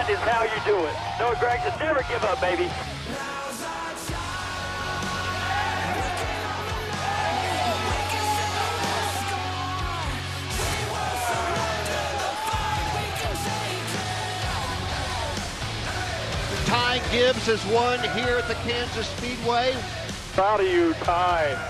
That is how you do it. No, Greg, just never give up, baby. Ty Gibbs has won here at the Kansas Speedway. Proud of you, Ty.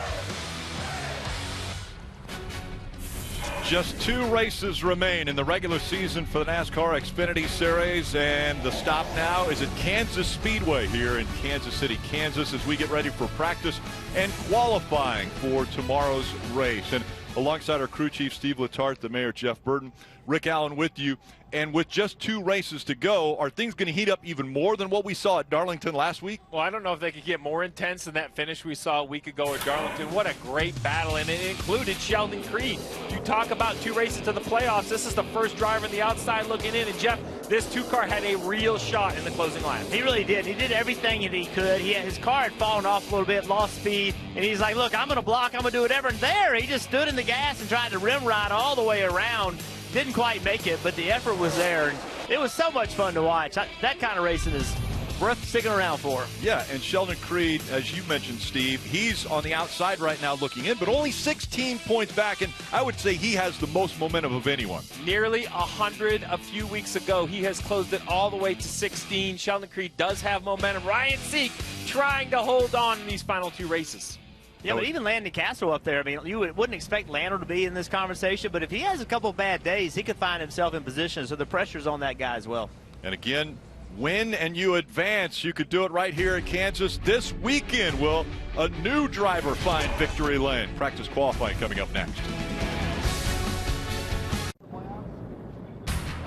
Just 2 races remain in the regular season for the NASCAR Xfinity Series, and the stop now is at Kansas Speedway here in Kansas City, Kansas, as we get ready for practice and qualifying for tomorrow's race. And alongside our crew chief, Steve Letarte, the mayor, Jeff Burton, Rick Allen with you. And with just 2 races to go, are things going to heat up even more than what we saw at Darlington last week? Well, I don't know if they could get more intense than that finish we saw a week ago at Darlington. What a great battle, and it included Sheldon Creed. You talk about 2 races to the playoffs. This is the first driver on the outside looking in, and Jeff, this 2-car had a real shot in the closing lap. He really did. He did everything that he could. His car had fallen off a little bit, lost speed, and he's like, look, I'm going to block, I'm going to do whatever. And there, he just stood in the gas and tried to rim ride all the way around. Didn't quite make it, but the effort was there. And it was so much fun to watch. That kind of racing is worth sticking around for. Yeah, and Sheldon Creed, as you mentioned, Steve, he's on the outside right now looking in, but only 16 points back, and I would say he has the most momentum of anyone. Nearly 100 a few weeks ago. He has closed it all the way to 16. Sheldon Creed does have momentum. Ryan Seek trying to hold on in these final 2 races. Yeah, but even Landon Castro up there, I mean, you wouldn't expect Lando to be in this conversation, but if he has a couple bad days, he could find himself in position, so the pressure's on that guy as well. And again, win and you advance. You could do it right here at Kansas this weekend. Will a new driver find victory lane? Practice qualifying coming up next.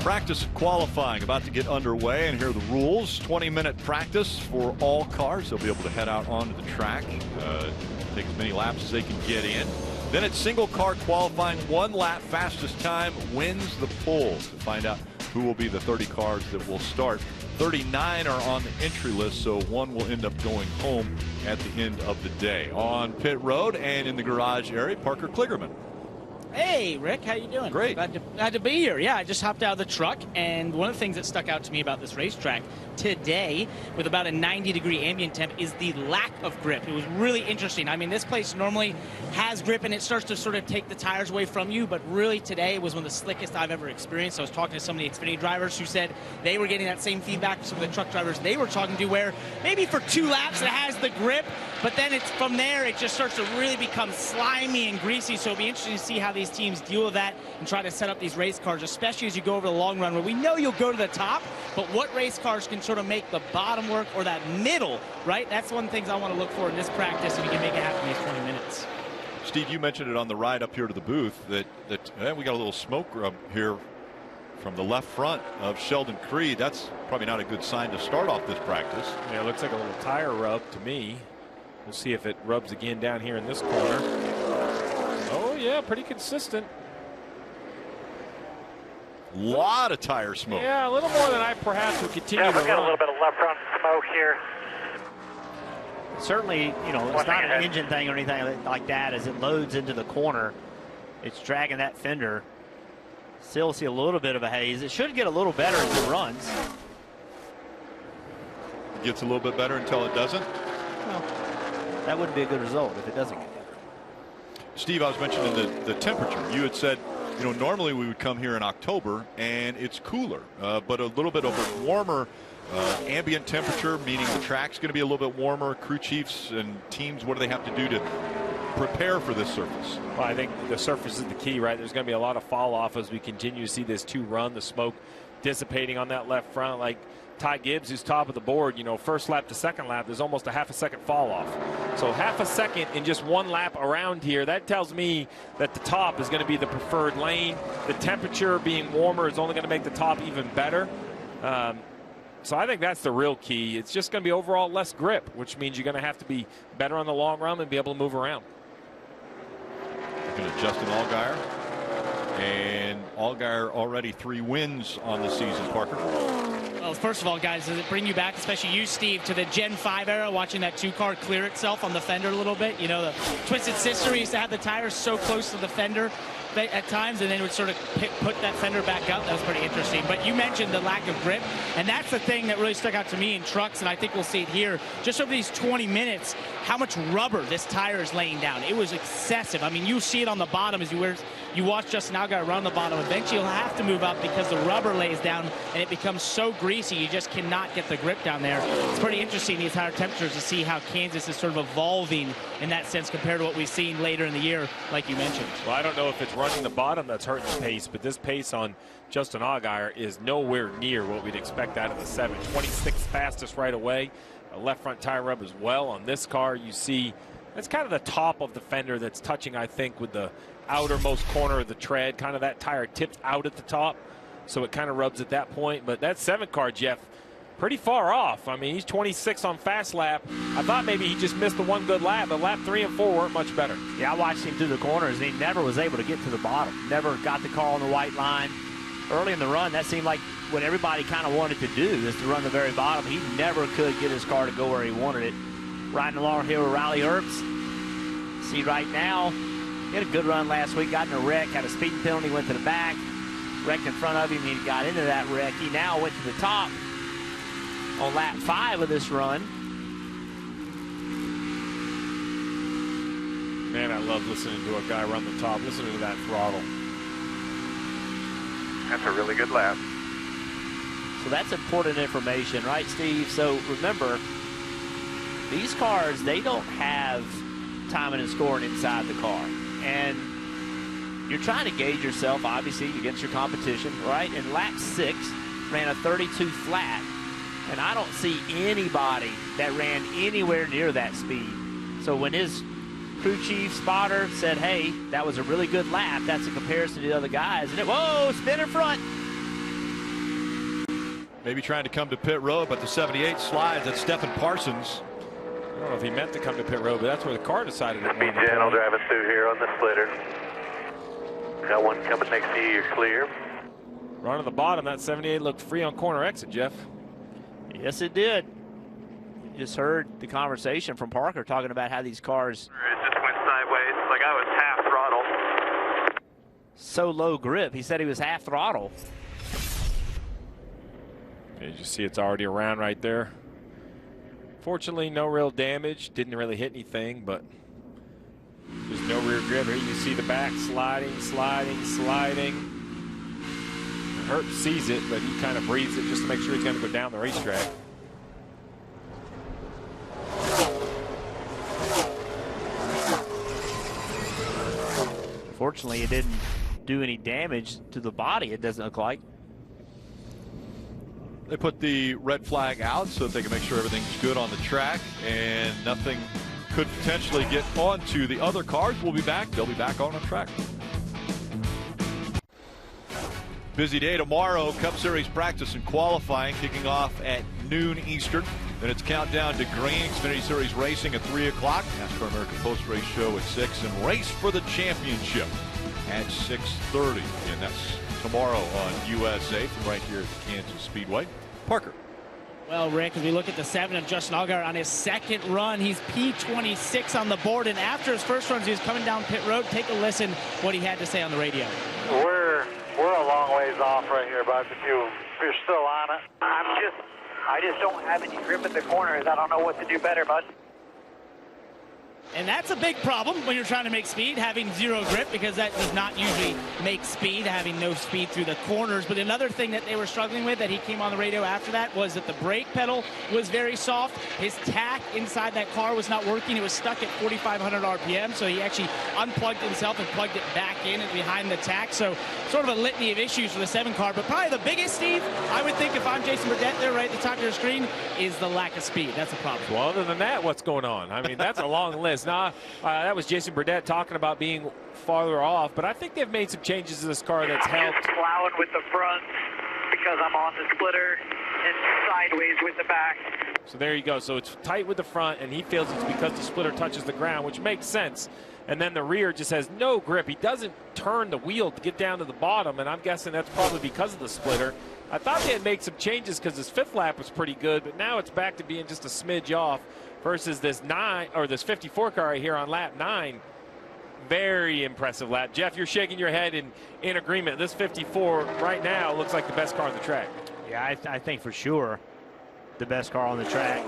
Practice qualifying about to get underway, and here are the rules. 20-minute practice for all cars. They'll be able to head out onto the track, take as many laps as they can get in. Then it's single car qualifying. 1 lap fastest time wins the poll. To find out who will be the 30 cars that will start. 39 are on the entry list, so 1 will end up going home at the end of the day. On pit road and in the garage area, Parker Kligerman. Hey, Rick, how you doing? Great. Glad to be here. Yeah, I just hopped out of the truck, and one of the things that stuck out to me about this racetrack today, with about a 90-degree ambient temp, is the lack of grip. It was really interesting. I mean, this place normally has grip, and it starts to sort of take the tires away from you, but really today was one of the slickest I've ever experienced. I was talking to some of the Xfinity drivers who said they were getting that same feedback from some of the truck drivers they were talking to, where maybe for 2 laps it has the grip, but then it's from there it just starts to really become slimy and greasy. So it'll be interesting to see how these teams deal with that and try to set up these race cars, especially as you go over the long run, where we know you'll go to the top, but what race cars can sort of make the bottom work or that middle, right? That's one of the things I want to look for in this practice, and you can make it happen in these 20 minutes. Steve, you mentioned it on the ride up here to the booth that we got a little smoke here from the left front of Sheldon Creed. That's probably not a good sign to start off this practice. Yeah, it looks like a little tire rub to me. We'll see if it rubs again down here in this corner. Oh, yeah, pretty consistent. Lot of tire smoke. Yeah, a little more than I perhaps would continue to run. We got a little bit of left front smoke here. Certainly, you know, it's not an engine thing or anything like that. As it loads into the corner, it's dragging that fender. Still see a little bit of a haze. It should get a little better as it runs. It gets a little bit better until it doesn't. Well, that wouldn't be a good result if it doesn't get better. Steve, I was mentioning the temperature. You had said, you know, normally we would come here in October and it's cooler, but a little bit of a warmer ambient temperature, meaning the track's going to be a little bit warmer. Crew chiefs and teams, what do they have to do to prepare for this surface? Well, I think the surface is the key, right? There's going to be a lot of fall off as we continue to see this 2 run, the smoke dissipating on that left front. Like Ty Gibbs, who's top of the board, you know, first lap to second lap, there's almost a half a second fall off. So half a second in just 1 lap around here, that tells me that the top is going to be the preferred lane. The temperature being warmer is only going to make the top even better. So I think that's the real key. It's just going to be overall less grip, which means you're going to have to be better on the long run and be able to move around. Looking at Justin Allgaier. And Allgaier already 3 wins on the season, Parker. Well, first of all, guys, does it bring you back, especially you, Steve, to the Gen 5 era, watching that 2-car clear itself on the fender a little bit? You know, the Twisted Sister used to have the tires so close to the fender at times, and then would sort of put that fender back up. That was pretty interesting. But you mentioned the lack of grip, and that's the thing that really stuck out to me in trucks, and I think we'll see it here. Just over these 20 minutes, how much rubber this tire is laying down. It was excessive. I mean, you see it on the bottom as you watch Justin Allgaier run the bottom. Eventually, you'll have to move up because the rubber lays down, and it becomes so greasy, you just cannot get the grip down there. It's pretty interesting, these higher temperatures, to see how Kansas is sort of evolving in that sense compared to what we've seen later in the year, like you mentioned. Well, I don't know if it's running the bottom that's hurting the pace, but this pace on Justin Allgaier is nowhere near what we'd expect out of the 726 fastest right away. A left front tire rub as well on this car. You see that's kind of the top of the fender that's touching, I think, with the outermost corner of the tread. Kind of that tire tipped out at the top, so it kind of rubs at that point. But that 7 car, Jeff, pretty far off. I mean, he's 26 on fast lap. I thought maybe he just missed the one good lap, but lap 3 and 4 weren't much better. Yeah, I watched him through the corners, and he never was able to get to the bottom. Never got the car on the white line. Early in the run, that seemed like what everybody kind of wanted to do, is to run the very bottom. He never could get his car to go where he wanted it. Riding along here with Riley Herbst. See right now, he had a good run last week, got in a wreck, had a speeding penalty, went to the back, wrecked in front of him, he got into that wreck. He now went to the top on lap 5 of this run. Man, I love listening to a guy run the top. Listening to that throttle. That's a really good lap. So that's important information, right, Steve? So remember, these cars, they don't have timing and scoring inside the car. And you're trying to gauge yourself, obviously, against your competition, right? And lap 6 ran a 32 flat. And I don't see anybody that ran anywhere near that speed. So when his crew chief spotter said, hey, that was a really good lap, that's a comparison to the other guys. And whoa, spin in front. Maybe trying to come to pit road, but the 78 slides at Stephen Parsons. I don't know if he meant to come to pit road, but that's where the car decided to Be gentle driving through here on the splitter. Got one coming next to you, you're clear. Run to the bottom, that 78 looked free on corner exit, Jeff. Yes, it did. You just heard the conversation from Parker talking about how these cars It just went sideways, like I was half throttle. so low grip. He said he was half throttle. Yeah, you see it's already around right there. Fortunately, no real damage. Didn't really hit anything, but there's no rear grip. Here you see the back sliding, sliding, sliding. Hurt sees it, but he kind of breathes it just to make sure he's going to go down the racetrack. Fortunately, it didn't do any damage to the body, it doesn't look like. They put the red flag out so that they can make sure everything's good on the track and nothing could potentially get onto the other cars. We'll be back. They'll be back on the track. Busy day tomorrow. Cup Series practice and qualifying kicking off at noon Eastern. Then it's countdown to green. Xfinity Series racing at 3 o'clock. NASCAR American Post Race Show at 6. And race for the championship at 6:30. And that's tomorrow on USA from right here at the Kansas Speedway. Parker. Well, Rick, as we look at the 7 of Justin Allgaier on his second run, he's P26 on the board. And after his first runs, he was coming down pit road. Take a listen what he had to say on the radio. We're a long ways off right here, bud. If you're still on it. I just don't have any grip at the corners. I don't know what to do better, bud. And that's a big problem when you're trying to make speed, having zero grip, because that does not usually make speed, having no speed through the corners. But another thing that they were struggling with that he came on the radio after that was that the brake pedal was very soft. His tack inside that car was not working. It was stuck at 4,500 RPM, so he actually unplugged himself and plugged it back in and behind the tack. So sort of a litany of issues for the 7 car. But probably the biggest, Steve, I would think if I'm Jason Burdett there right at the top of your screen, is the lack of speed. That's a problem. Well, other than that, what's going on? I mean, that's a long list. Now, that was Jason Burdett talking about being farther off, but I think they've made some changes to this car that's helped. Plowing with the front because I'm on the splitter and sideways with the back. So there you go. So it's tight with the front, and he feels it's because the splitter touches the ground, which makes sense. And then the rear just has no grip. He doesn't turn the wheel to get down to the bottom, and I'm guessing that's probably because of the splitter. I thought they had made some changes because his 5th lap was pretty good, but now it's back to being just a smidge off versus this 54 car right here on lap 9. Very impressive lap. Jeff, you're shaking your head in agreement. This 54 right now looks like the best car on the track. Yeah, I think for sure the best car on the track.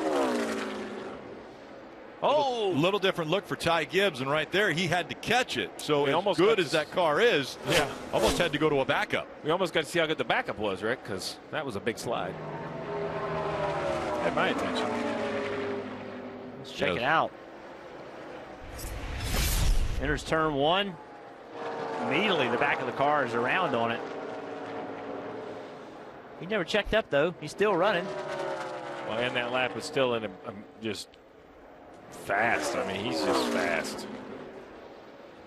Oh, a little different look for Ty Gibbs, and right there he had to catch it. So as good as that car is, yeah, almost had to go to a backup. We almost got to see how good the backup was, Rick, because that was a big slide. Had my attention. Let's check it out. Enters turn 1. Immediately the back of the car is around on it. He never checked up though. He's still running. Well, and that lap was still in just fast. I mean, he's just fast.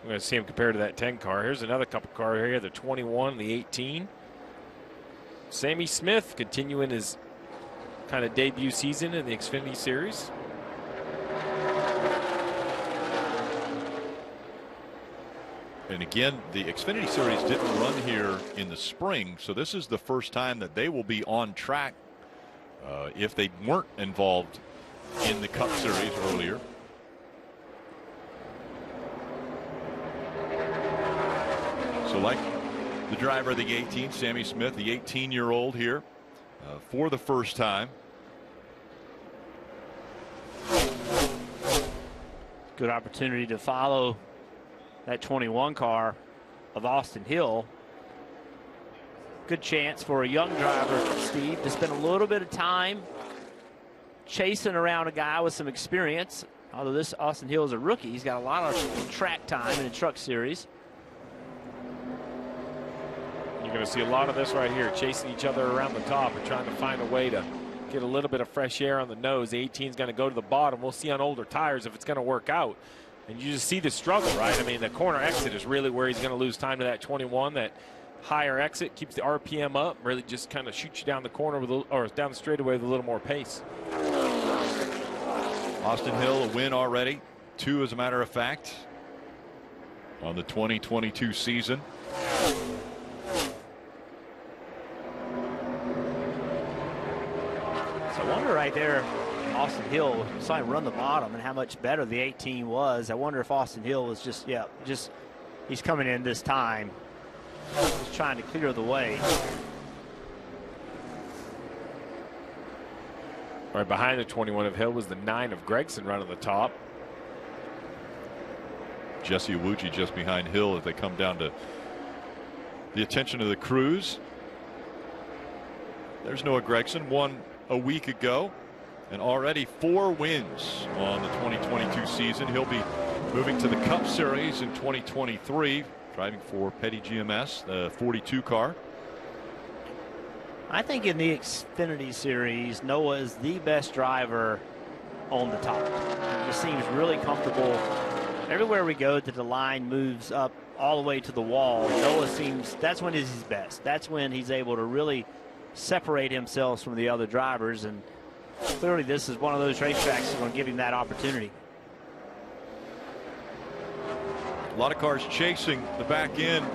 I'm going to see him compared to that 10 car. Here's another couple car here, the 21, the 18. Sammy Smith continuing his kind of debut season in the Xfinity Series. And again, the Xfinity Series didn't run here in the spring, so this is the first time that they will be on track if they weren't involved in the Cup Series earlier. So like the driver of the 18, Sammy Smith, the 18-year-old here for the first time. Good opportunity to follow that 21 car of Austin Hill. Good chance for a young driver, Steve, to spend a little bit of time chasing around a guy with some experience. Although this Austin Hill is a rookie, he's got a lot of track time in the Truck Series. You're going to see a lot of this right here, chasing each other around the top and trying to find a way to get a little bit of fresh air on the nose. The 18 is going to go to the bottom. We'll see on older tires if it's going to work out. And you just see the struggle, right? I mean, the corner exit is really where he's going to lose time to that 21. That higher exit keeps the RPM up, really just kind of shoots you down the corner with or down the straightaway with a little more pace. Austin Hill, a win already. 2, as a matter of fact, on the 2022 season. So I wonder right there, Austin Hill saw him run the bottom and how much better the 18 was. I wonder if Austin Hill was just he's coming in this time, just trying to clear the way. Right behind the 21 of Hill was the 9 of Gregson running the top. Jesse Iwuji just behind Hill as they come down to the attention of the crews. There's Noah Gregson, won a week ago, and already 4 wins on the 2022 season. He'll be moving to the Cup Series in 2023, driving for Petty GMS, the 42 car. I think in the Xfinity Series, Noah is the best driver on the top. He just seems really comfortable. Everywhere we go, the line moves up all the way to the wall. Noah seems, that's when he's his best. That's when he's able to really separate himself from the other drivers, and clearly this is one of those racetracks that's going to give him that opportunity. A lot of cars chasing the back end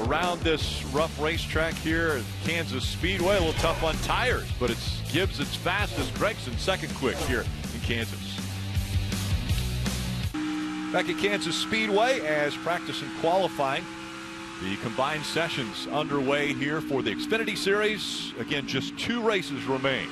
around this rough racetrack here at Kansas Speedway. A little tough on tires, but it's Gibbs that's fastest. Gregson second quick here in Kansas. Back at Kansas Speedway as practice and qualifying. The combined sessions underway here for the Xfinity Series. Again, just 2 races remain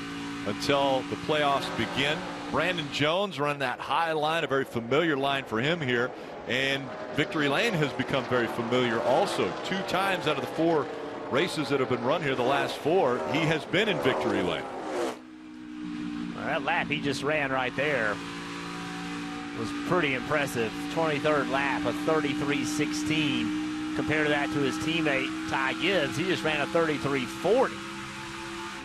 until the playoffs begin. Brandon Jones running that high line, a very familiar line for him here. And Victory Lane has become very familiar also. 2 times out of the 4 races that have been run here, the last 4, he has been in Victory Lane. Well, that lap he just ran right there was pretty impressive. 23rd lap, a 33.16. Compare that to his teammate Ty Gibbs. He just ran a 33.40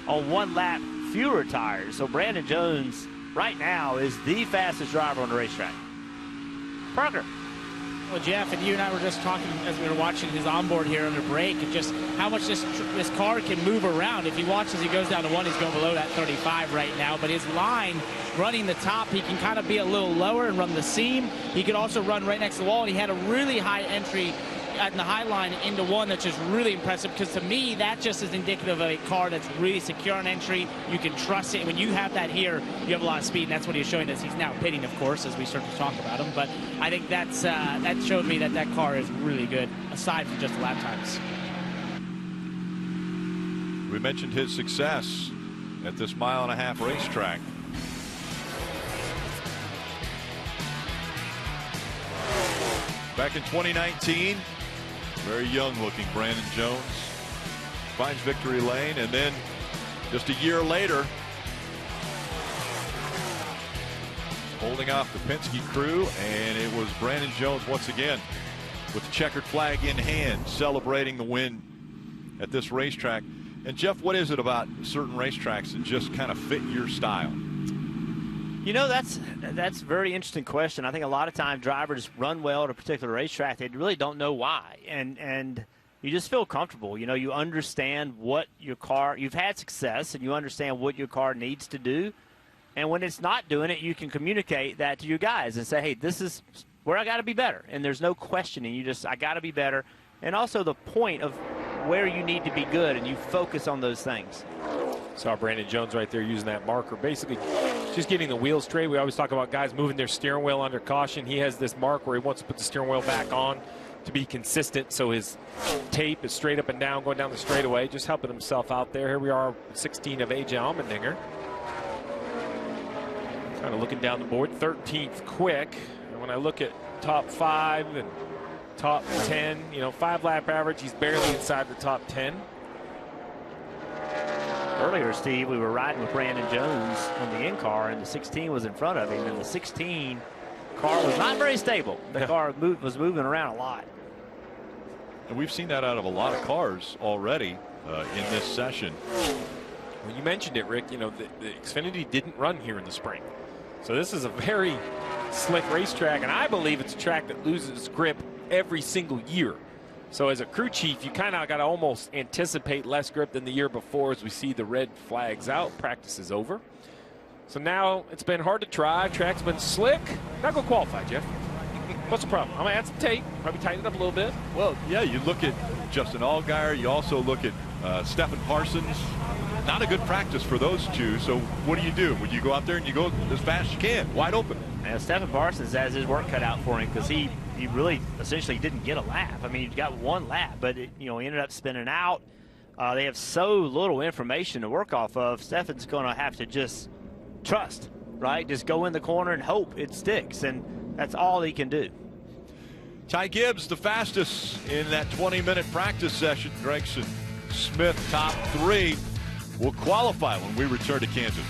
on 1 lap fewer tires. So Brandon Jones right now is the fastest driver on the racetrack. Parker. Well, Jeff, and you and I were just talking as we were watching his onboard here under break, and just how much this car can move around. If you watch as he goes down to 1, he's going below that 35 right now. But his line, running the top, he can kind of be a little lower and run the seam. He could also run right next to the wall, and he had a really high entry in the high line into 1 that's just really impressive, because to me that just is indicative of a car that's really secure on entry. You can trust it. When you have that here, you have a lot of speed, and that's what he's showing us. He's now pitting, of course, as we start to talk about him, but I think that's that showed me that that car is really good aside from just the lap times. We mentioned his success at this 1.5-mile racetrack. Back in 2019, very young-looking Brandon Jones finds victory lane, and then just a year later, holding off the Penske crew, and it was Brandon Jones once again with the checkered flag in hand, celebrating the win at this racetrack. And Jeff, what is it about certain racetracks that just kind of fit your style? You know, that's a very interesting question. I think a lot of times drivers run well at a particular racetrack. They really don't know why. And you just feel comfortable. You know, you understand what your car, you've had success, and you understand what your car needs to do. And when it's not doing it, you can communicate that to your guys and say, hey, this is where I got to be better. And there's no questioning. You just, I got to be better. And also the point of where you need to be good, and you focus on those things. Saw Brandon Jones right there using that marker, basically just getting the wheels straight. We always talk about guys moving their steering wheel under caution. He has this mark where he wants to put the steering wheel back on to be consistent, so his tape is straight up and down going down the straightaway, just helping himself out there. Here we are, 16 of AJ Allmendinger. Kind of looking down the board, 13th quick. And when I look at top 5 and top 10, you know, 5-lap average, he's barely inside the top 10. Earlier, Steve, we were riding with Brandon Jones on the in-car, and the 16 was in front of him, and the 16 car was not very stable. The car was moving around a lot. And we've seen that out of a lot of cars already in this session. Well, you mentioned it, Rick. You know, the Xfinity didn't run here in the spring. So this is a very slick racetrack, and I believe it's a track that loses grip every single year. So as a crew chief, you kind of got to almost anticipate less grip than the year before as we see the red flags out. Practice is over. So now it's been hard to try. Track's been slick. Not going to qualify, Jeff. What's the problem? I'm going to add some tape. Probably tighten it up a little bit. Well, yeah, you look at Justin Allgaier. You also look at Stephen Parsons. Not a good practice for those two. So what do? Would you go out there and you go as fast as you can, wide open? And Stephen Parsons has his work cut out for him, because he really essentially didn't get a lap. I mean, he got 1 lap, but he ended up spinning out. They have so little information to work off of. Stefan's going to have to just trust, right? Just go in the corner and hope it sticks, and that's all he can do. Ty Gibbs, the fastest in that 20-minute practice session. Gregson Smith, top 3, will qualify when we return to Kansas.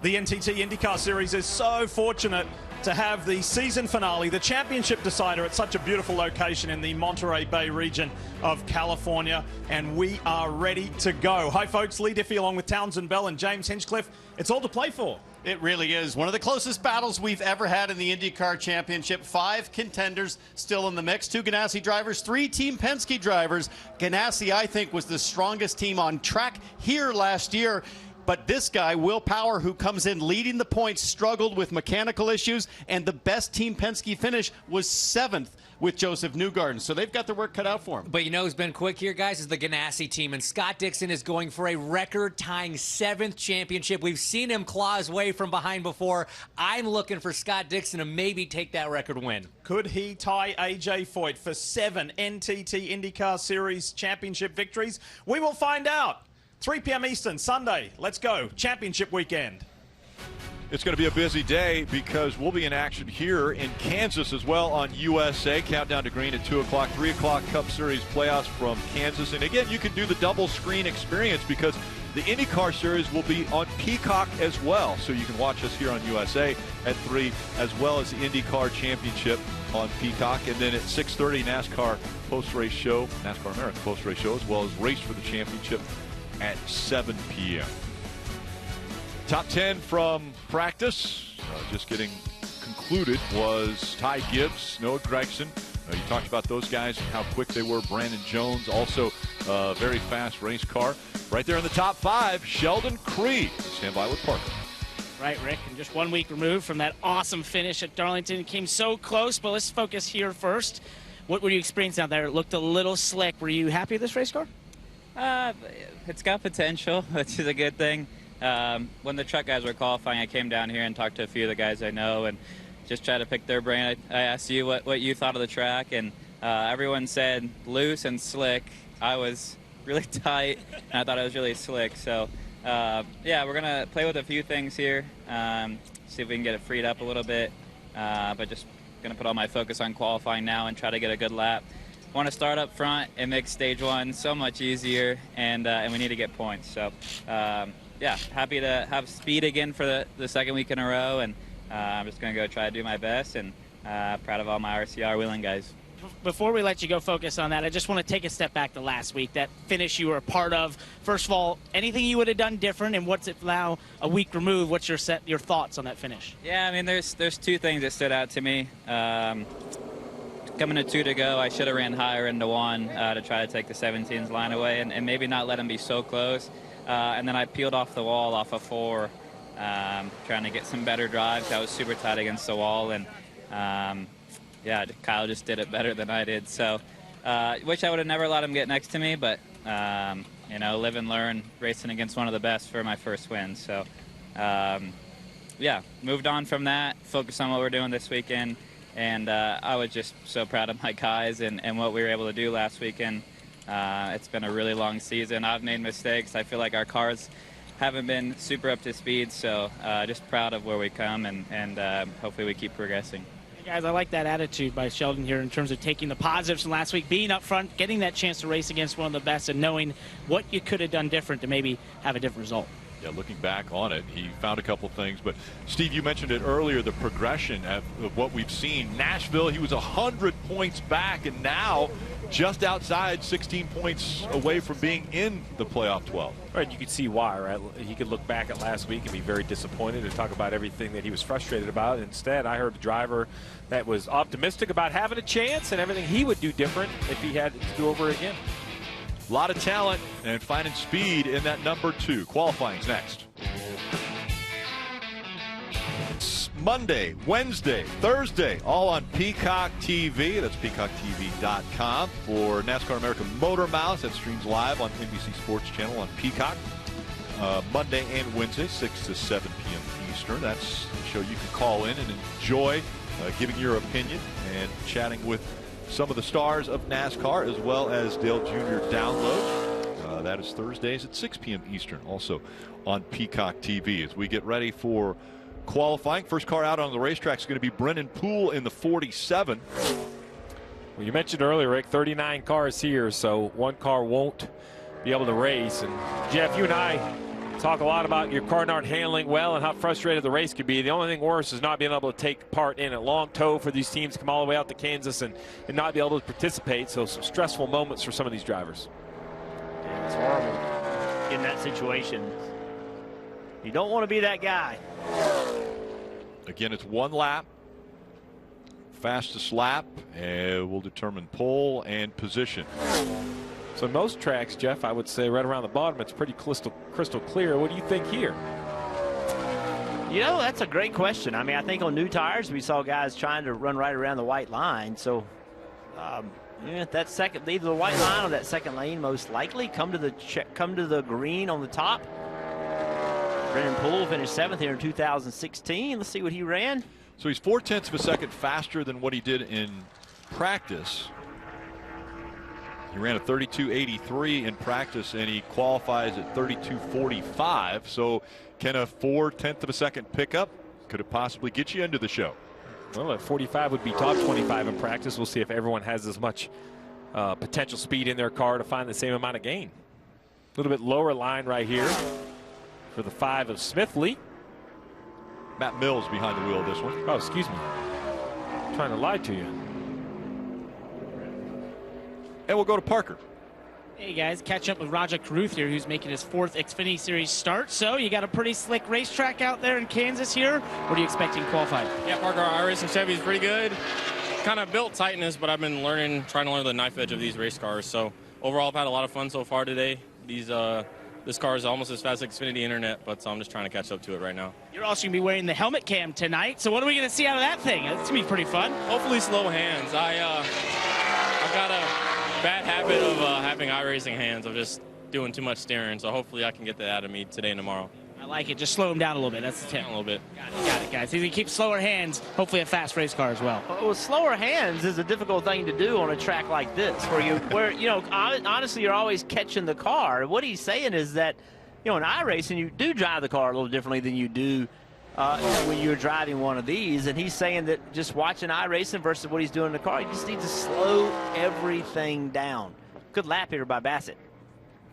The NTT IndyCar Series is so fortunate to have the season finale, the championship decider, at such a beautiful location in the Monterey Bay region of California, and we are ready to go. Hi folks, Lee Diffie along with Townsend Bell and James Hinchcliffe. It's all to play for. It really is. One of the closest battles we've ever had in the IndyCar Championship. 5 contenders still in the mix. 2 Ganassi drivers, 3 Team Penske drivers. Ganassi, I think, was the strongest team on track here last year. But this guy, Will Power, who comes in leading the points, struggled with mechanical issues, and the best Team Penske finish was 7th with Joseph Newgarden. So they've got their work cut out for him. But you know who's been quick here, guys, is the Ganassi team. And Scott Dixon is going for a record-tying 7th championship. We've seen him claw his way from behind before. I'm looking for Scott Dixon to maybe take that record win. Could he tie AJ Foyt for 7 NTT IndyCar Series championship victories? We will find out. 3 p.m. Eastern, Sunday. Let's go. Championship weekend. It's going to be a busy day because we'll be in action here in Kansas as well on USA. Countdown to green at 2 o'clock. 3 o'clock Cup Series playoffs from Kansas. And again, you can do the double screen experience because the IndyCar Series will be on Peacock as well. So you can watch us here on USA at 3, as well as the IndyCar Championship on Peacock. And then at 6:30, NASCAR post-race show, NASCAR America post-race show, as well as Race for the Championship at 7 p.m. Top 10 from practice, just getting concluded, was Ty Gibbs, Noah Gregson. You talked about those guys and how quick they were. Brandon Jones, also a very fast race car. Right there in the top 5, Sheldon Creed. Stand by with Parker. Right, Rick, and just 1 week removed from that awesome finish at Darlington. It came so close, but let's focus here first. What were you experiencing out there? It looked a little slick. Were you happy with this race car? It's got potential, which is a good thing. When the truck guys were qualifying, I came down here and talked to a few of the guys I know and just tried to pick their brain. I asked you what you thought of the track, and everyone said loose and slick. I was really tight, and I thought it was really slick. So, yeah, we're going to play with a few things here, see if we can get it freed up a little bit, but just going to put all my focus on qualifying now and try to get a good lap. Want to start up front and make stage 1 so much easier, and we need to get points. So, yeah, happy to have speed again for the 2nd week in a row, and I'm just going to go try to do my best, and proud of all my RCR wheeling guys. Before we let you go focus on that, I just want to take a step back to last week, that finish you were a part of. First of all, anything you would have done different, and what's it now a week removed? What's your thoughts on that finish? Yeah, I mean, there's 2 things that stood out to me. Coming to 2 to go, I should have ran higher into 1 to try to take the 17's line away and maybe not let them be so close. And then I peeled off the wall off of 4, trying to get some better drives. I was super tight against the wall, and yeah, Kyle just did it better than I did. So wish I would have never let him get next to me, but you know, live and learn, racing against one of the best for my first win. So yeah, moved on from that, focused on what we're doing this weekend, and I was just so proud of my guys and what we were able to do last weekend. It's been a really long season. I've made mistakes. I feel like our cars haven't been super up to speed, so just proud of where we come, and hopefully we keep progressing. Hey guys, I like that attitude by Sheldon here in terms of taking the positives from last week, being up front, getting that chance to race against one of the best, and knowing what you could have done different to maybe have a different result. Yeah, looking back on it, he found a couple things. But, Steve, you mentioned it earlier, the progression of what we've seen. Nashville, he was 100 points back, and now just outside 16 points away from being in the playoff 12. Right, you could see why, right? He could look back at last week and be very disappointed and talk about everything that he was frustrated about. Instead, I heard a driver that was optimistic about having a chance and everything he would do different if he had to do over again. A lot of talent and finding speed in that number 2. Qualifying's next. It's Monday, Wednesday, Thursday, all on Peacock TV. That's peacocktv.com. For NASCAR America Motor Mouth, that streams live on NBC Sports Channel on Peacock. Monday and Wednesday, 6 to 7 p.m. Eastern. That's the show you can call in and enjoy giving your opinion and chatting with some of the stars of NASCAR, as well as Dale Jr. Download. That is Thursdays at 6 p.m. Eastern, also on Peacock TV. As we get ready for qualifying, first car out on the racetrack is going to be Brennan Poole in the 47. Well, you mentioned earlier, Rick, 39 cars here, so one car won't be able to race. And Jeff, you and I talk a lot about your car not handling well and how frustrated the race could be. The only thing worse is not being able to take part in a long tow for these teams to come all the way out to Kansas and not be able to participate. So some stressful moments for some of these drivers. Yeah, it's horrible in that situation. You don't want to be that guy. Again, it's 1 lap. Fastest lap will determine pole and position. So most tracks, Jeff, I would say right around the bottom, it's pretty crystal clear. What do you think here? You know, that's a great question. I mean, I think on new tires, we saw guys trying to run right around the white line. So, yeah, that second, either the white line or that second lane, most likely come to the green on the top. Brennan Poole finished 7th here in 2016. Let's see what he ran. So he's 0.4 of a second faster than what he did in practice. He ran a 32.83 in practice, and he qualifies at 32.45. So can a 0.4 of a second pickup, could it possibly get you into the show? Well, at 45 would be top 25 in practice. We'll see if everyone has as much potential speed in their car to find the same amount of gain. A little bit lower line right here for the 5 of Smithley. Matt Mills behind the wheel of this one. Oh, excuse me. I'm trying to lie to you. And we'll go to Parker. Hey guys, catch up with Raja Karuth here, who's making his 4th Xfinity Series start. So you got a pretty slick racetrack out there in Kansas here. What are you expecting qualifying? Yeah, Parker, our racing Chevy is pretty good. Kind of built tightness, but I've been trying to learn the knife edge of these race cars. So overall, I've had a lot of fun so far today. This car is almost as fast as Xfinity Internet, but so I'm just trying to catch up to it right now. You're also going to be wearing the helmet cam tonight. So what are we going to see out of that thing? It's going to be pretty fun. Hopefully slow hands. I've got a bad habit of having iRacing hands, of just doing too much steering. So hopefully I can get that out of me today and tomorrow. I like it. Just slow them down a little bit. That's the tip. A little bit. Got it, guys. If you keep slower hands, hopefully a fast race car as well. Well, slower hands is a difficult thing to do on a track like this, where you know, honestly, you're always catching the car. What he's saying is that, you know, in iRacing, you do drive the car a little differently than you do when you're driving one of these. And he's saying that just watching iRacing versus what he's doing in the car, you just need to slow everything down. Good lap here by Bassett.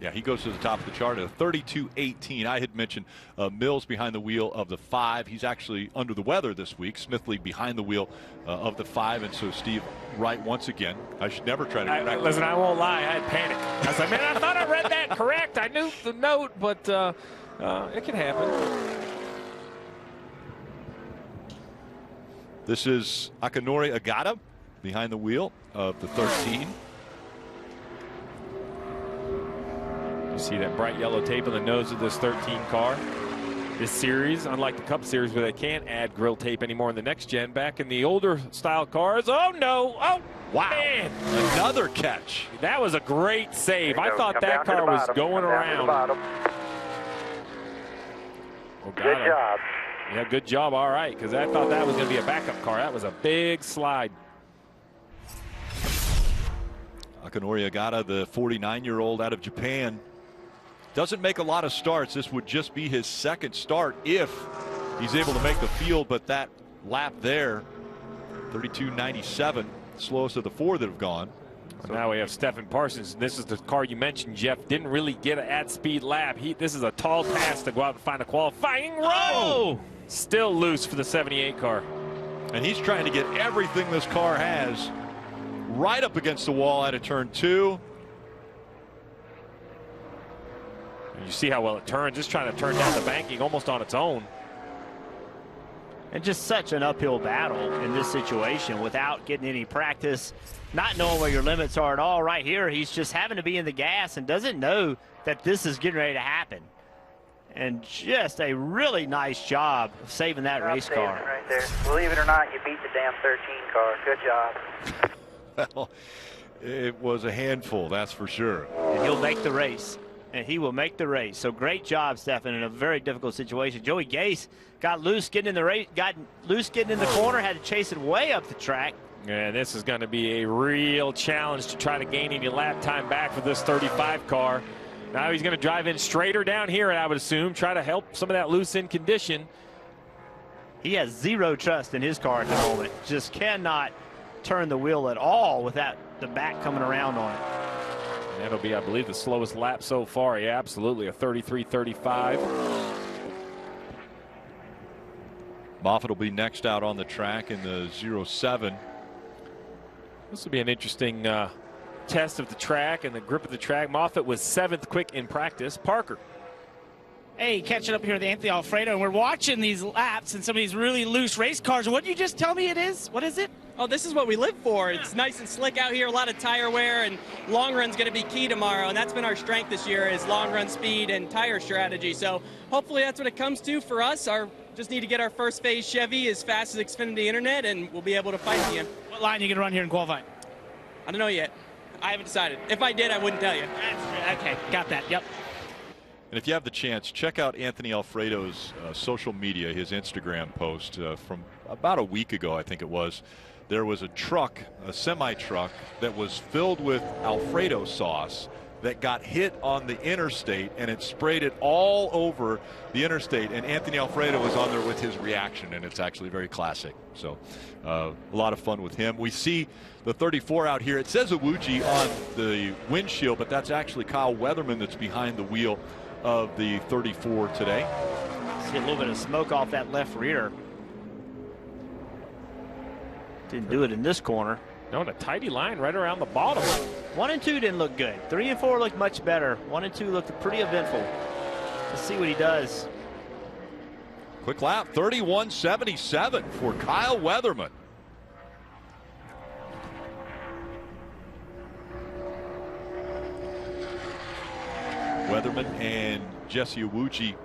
Yeah, he goes to the top of the chart at a 32.18. I had mentioned Mills behind the wheel of the 5. He's actually under the weather this week. Smithley behind the wheel of the 5. And so Steve Wright once again. I should never try to. Listen, I won't lie. I had panic. I was like, man, I thought I read that correct. I knew the note, but it can happen. This is Akinori Agata behind the wheel of the 13. You see that bright yellow tape on the nose of this 13 car. This series, unlike the Cup Series where they can't add grill tape anymore in the next gen, back in the older style cars, oh no, oh wow, man. Another catch. That was a great save. I thought that car was going around. Good job. Yeah, good job. All right, because I thought that was going to be a backup car. That was a big slide. Akinori Agata, the 49-year-old out of Japan, doesn't make a lot of starts. This would just be his 2nd start if he's able to make the field, but that lap there, 32.97, slowest of the 4 that have gone. So now we have Stephen Parsons. This is the car you mentioned, Jeff. Didn't really get an at-speed lap. This is a tall task to go out and find a qualifying row. Oh! Still loose for the 78 car. And he's trying to get everything this car has right up against the wall out of turn 2. You see how well it turns. Just trying to turn down the banking almost on its own. And just such an uphill battle in this situation without getting any practice, not knowing where your limits are at all. Right here, he's just having to be in the gas and doesn't know that this is getting ready to happen. And just a really nice job of saving that race car. Right there. Believe it or not, you beat the damn 13 car. Good job. Well, it was a handful, that's for sure. And he'll make the race. And he will make the race. So great job, Stefan, in a very difficult situation. Joey Gase got loose getting in the race, got loose getting in the corner, had to chase it way up the track. Yeah, this is going to be a real challenge to try to gain any lap time back for this 35 car. Now he's going to drive in straighter down here, I would assume, try to help some of that loose in condition. He has zero trust in his car at the moment. Just cannot turn the wheel at all without the back coming around on it. That'll be, I believe, the slowest lap so far. Yeah, absolutely, a 33.35. Moffitt will be next out on the track in the 07. This will be an interesting test of the track and the grip of the track. Moffitt was 7th quick in practice. Parker. Hey, catching up here with Anthony Alfredo, and we're watching these laps and some of these really loose race cars. What did you just tell me it is? What is it? Oh, this is what we live for. It's nice and slick out here, a lot of tire wear, and long run's going to be key tomorrow, and that's been our strength this year is long run speed and tire strategy. So hopefully that's what it comes to for us. Just need to get our first phase Chevy as fast as Xfinity Internet, and we'll be able to fight again. What line are you going to run here in qualifying? I don't know yet. I haven't decided. If I did, I wouldn't tell you. Okay, got that. Yep. And if you have the chance, check out Anthony Alfredo's social media, his Instagram post from about a week ago, I think it was. There was a truck, a semi-truck, that was filled with Alfredo sauce that got hit on the interstate, and it sprayed it all over the interstate. And Anthony Alfredo was on there with his reaction, and it's actually very classic. So a lot of fun with him. We see the 34 out here. It says Awuji on the windshield, but that's actually Kyle Weatherman that's behind the wheel of the 34 today. See a little bit of smoke off that left rear. Didn't do it in this corner. No, and a tidy line right around the bottom. 1 and 2 didn't look good. 3 and 4 looked much better. 1 and 2 looked pretty eventful. Let's see what he does. Quick lap, 31.77 for Kyle Weatherman. Weatherman and Jesse Iwuji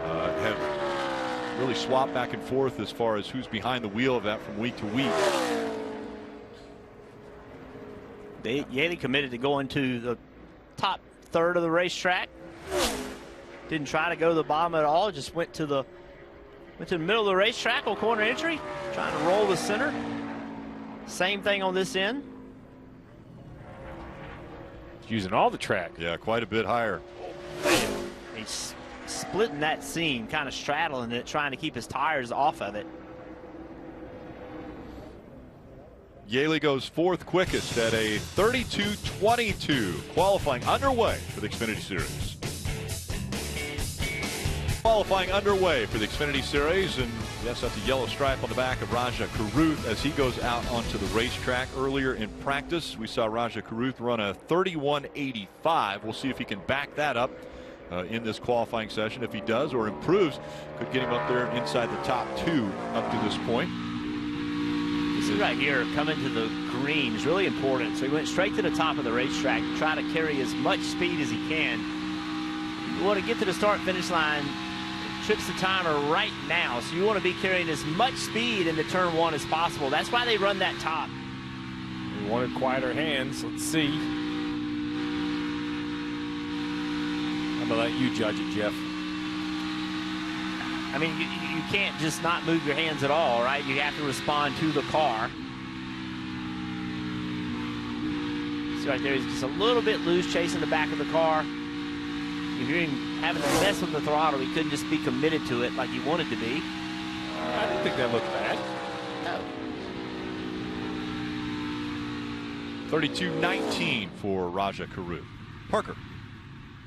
have really swapped back and forth as far as who's behind the wheel of that from week to week. Yaley committed to going to the top third of the racetrack. Didn't try to go to the bottom at all. Just went to the middle of the racetrack on corner entry, trying to roll the center. Same thing on this end. Using all the track. Yeah, quite a bit higher. He's splitting that seam, kind of straddling it, trying to keep his tires off of it. Yaley goes fourth quickest at a 32.22. Qualifying underway for the Xfinity Series. Qualifying underway for the Xfinity Series, and yes, that's a yellow stripe on the back of Raja Caruth as he goes out onto the racetrack. Earlier in practice, we saw Raja Caruth run a 31.85. We'll see if he can back that up in this qualifying session. If he does or improves, could get him up there inside the top 2 up to this point. You see right here, coming to the green is really important. So he went straight to the top of the racetrack, try to carry as much speed as he can. You want to get to the start-finish line, trips the timer right now. So you want to be carrying as much speed into turn 1 as possible. That's why they run that top. We wanted quieter hands. Let's see. I'm going to let you judge it, Jeff. I mean, you can't just not move your hands at all, right? You have to respond to the car. See right there, he's just a little bit loose chasing the back of the car. If you're having to mess with the throttle, he couldn't just be committed to it like he wanted to be. I didn't think that looked bad. No. 32.19 for Raja Caruth. Parker.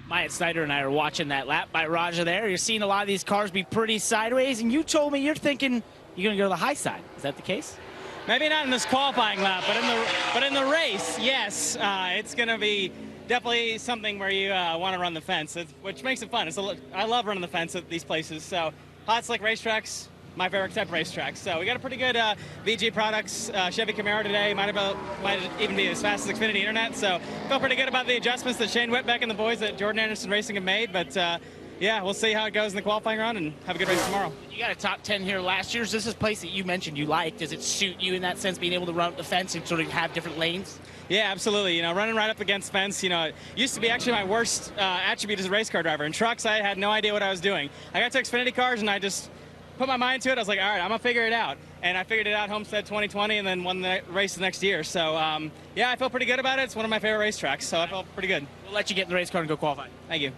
Myatt Snyder and I are watching that lap by Raja there. You're seeing a lot of these cars be pretty sideways, and you told me you're thinking you're going to go to the high side. Is that the case? Maybe not in this qualifying lap, but in the race, yes. It's going to be definitely something where you want to run the fence, which makes it fun. I love running the fence at these places. So hot slick racetracks, my favorite type of racetracks. So we got a pretty good VG products Chevy Camaro today. Might even be as fast as Xfinity Internet. So feel pretty good about the adjustments that Shane Whitbeck and the boys at Jordan Anderson Racing have made. But yeah, we'll see how it goes in the qualifying round and have a good race tomorrow. You got a top 10 here last year. This is a place that you mentioned you like. Does it suit you in that sense, being able to run up the fence and sort of have different lanes? Yeah, absolutely. You know, running right up against fence, you know, it used to be actually my worst attribute as a race car driver. In trucks, I had no idea what I was doing. I got to Xfinity cars and I just put my mind to it. I was like, all right, I'm going to figure it out. And I figured it out Homestead 2020 and then won the race the next year. So, yeah, I feel pretty good about it. It's one of my favorite racetracks, so I felt pretty good. We'll let you get in the race car and go qualify. Thank you.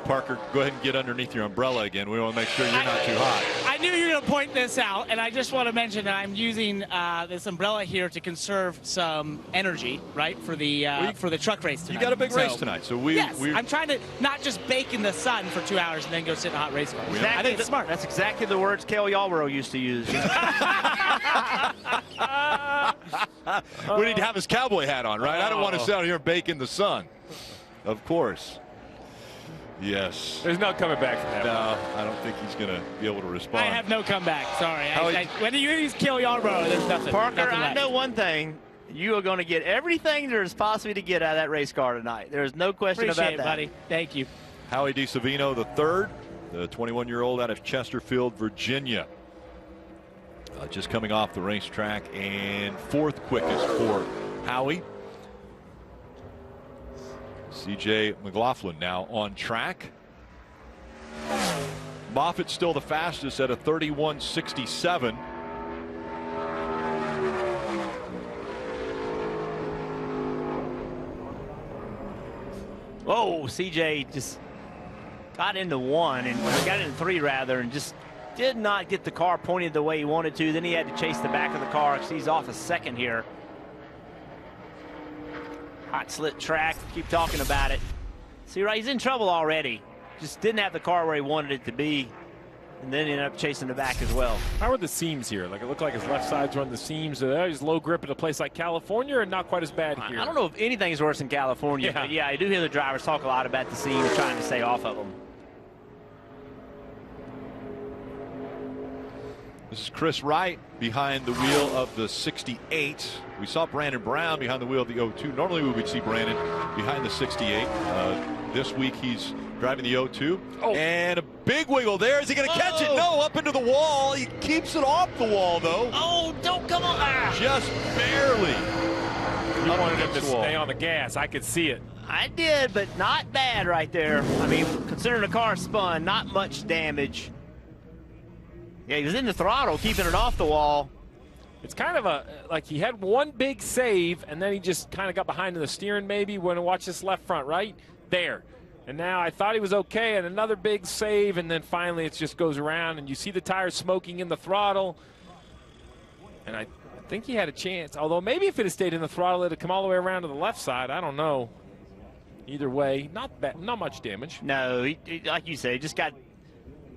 Parker, go ahead and get underneath your umbrella again. We want to make sure you're not too hot. I knew you were going to point this out, and I just want to mention that I'm using this umbrella here to conserve some energy, right, for the truck race tonight. You got a big race tonight, so I'm trying to not just bake in the sun for 2 hours and then go sit in a hot race car. Exactly. I think it's smart. That's exactly the words Cale Yarborough used to use. We need to have his cowboy hat on, right? I don't want to sit out here and bake in the sun. Of course. Yes. There's no coming back from that. No, I don't think he's going to be able to respond. I have no comeback. Sorry. When you use Cale Yarborough, there's nothing. Parker, nothing I know one thing. You are going to get everything there is possibly to get out of that race car tonight. There is no question Appreciate about that. Buddy. Thank you. Howie DiSavino III, the 21-year-old out of Chesterfield, Virginia. Just coming off the racetrack and fourth quickest for Howie. CJ McLaughlin now on track. Moffitt still the fastest at a 31.67. Whoa, CJ just got into one and got into three rather, and just did not get the car pointed the way he wanted to. Then he had to chase the back of the car because he's off a second here. Hot slit track, keep talking about it. See, right, he's in trouble already. Just didn't have the car where he wanted it to be. and then ended up chasing the back as well. How are the seams here? Like, it looked like his left side's run the seams. He's low grip at a place like California, and not quite as bad here. I don't know if anything's worse in California, but yeah, I do hear the drivers talk a lot about the seams, trying to stay off of them. This is Chris Wright behind the wheel of the 68. We saw Brandon Brown behind the wheel of the 02. Normally we would see Brandon behind the 68. This week he's driving the 02. Oh. And a big wiggle there. Is he going to catch it? No, up into the wall. He keeps it off the wall, though. Oh, don't come on. Just barely. You wanted him to stay on the gas. I could see it. I did, but not bad right there. I mean, considering the car spun, not much damage. Yeah, he was in the throttle, keeping it off the wall. It's kind of like he had one big save, and then he just kind of got behind in the steering maybe when I watched this left front, right? There. And now I thought he was okay, and another big save, and then finally it just goes around, and you see the tires smoking in the throttle. And I think he had a chance, although maybe if it had stayed in the throttle, it would come all the way around to the left side. I don't know. Either way, not much damage. No, he, like you said, he just got,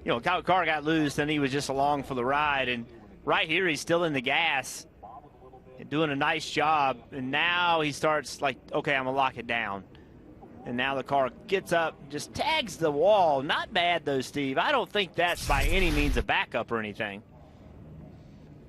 you know, car got loose, and he was just along for the ride. And right here, he's still in the gas and doing a nice job. And now he starts like, okay, I'm going to lock it down. And now the car gets up, just tags the wall. Not bad, though, Steve. I don't think that's by any means a backup or anything.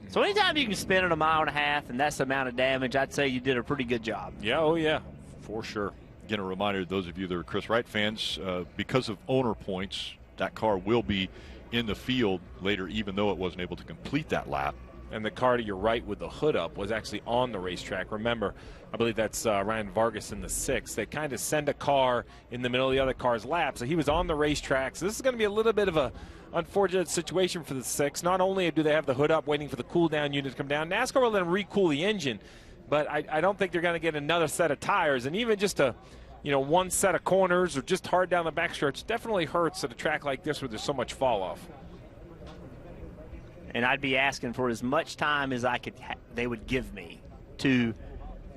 So anytime you can spin it 1.5 miles and that's the amount of damage, I'd say you did a pretty good job. Yeah, oh, yeah, for sure. Again, a reminder to those of you that are Chris Wright fans, because of owner points, that car will be in the field later, even though it wasn't able to complete that lap. And the car to your right with the hood up was actually on the racetrack. Remember, I believe that's Ryan Vargas in the 6. They kind of send a car in the middle of the other car's lap. So he was on the racetrack. So this is going to be a little bit of a unfortunate situation for the 6. Not only do they have the hood up waiting for the cool down unit to come down, NASCAR will let them recool the engine. But I don't think they're going to get another set of tires. And even just one set of corners or just hard down the backstretch definitely hurts at a track like this where there's so much fall off. And I'd be asking for as much time as they would give me to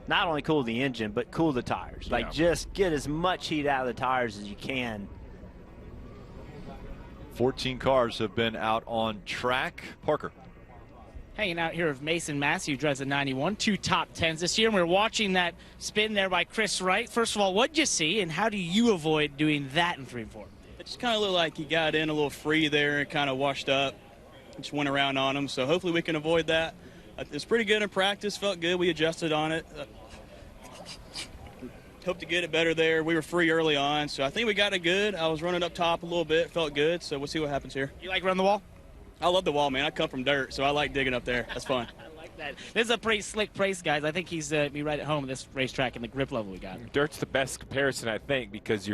not only cool the engine, but cool the tires. Yeah. Like, just get as much heat out of the tires as you can. 14 cars have been out on track. Parker. Hanging out here with Mason Massey, who drives a 91, 2 top 10s this year. And we're watching that spin there by Chris Wright. First of all, what'd you see, and how do you avoid doing that in 3 and 4? It just kind of looked like he got in a little free there and kind of washed up. Just went around on him, so hopefully we can avoid that. It's pretty good in practice, felt good. We adjusted on it. Hope to get it better there. We were free early on, so I think we got it good. I was running up top a little bit, felt good, so we'll see what happens here. You like running the wall? I love the wall, man. I come from dirt, so I like digging up there. That's fun. I like that. This is a pretty slick race, guys. I think he's be right at home in this racetrack and the grip level we got. Dirt's the best comparison, I think, because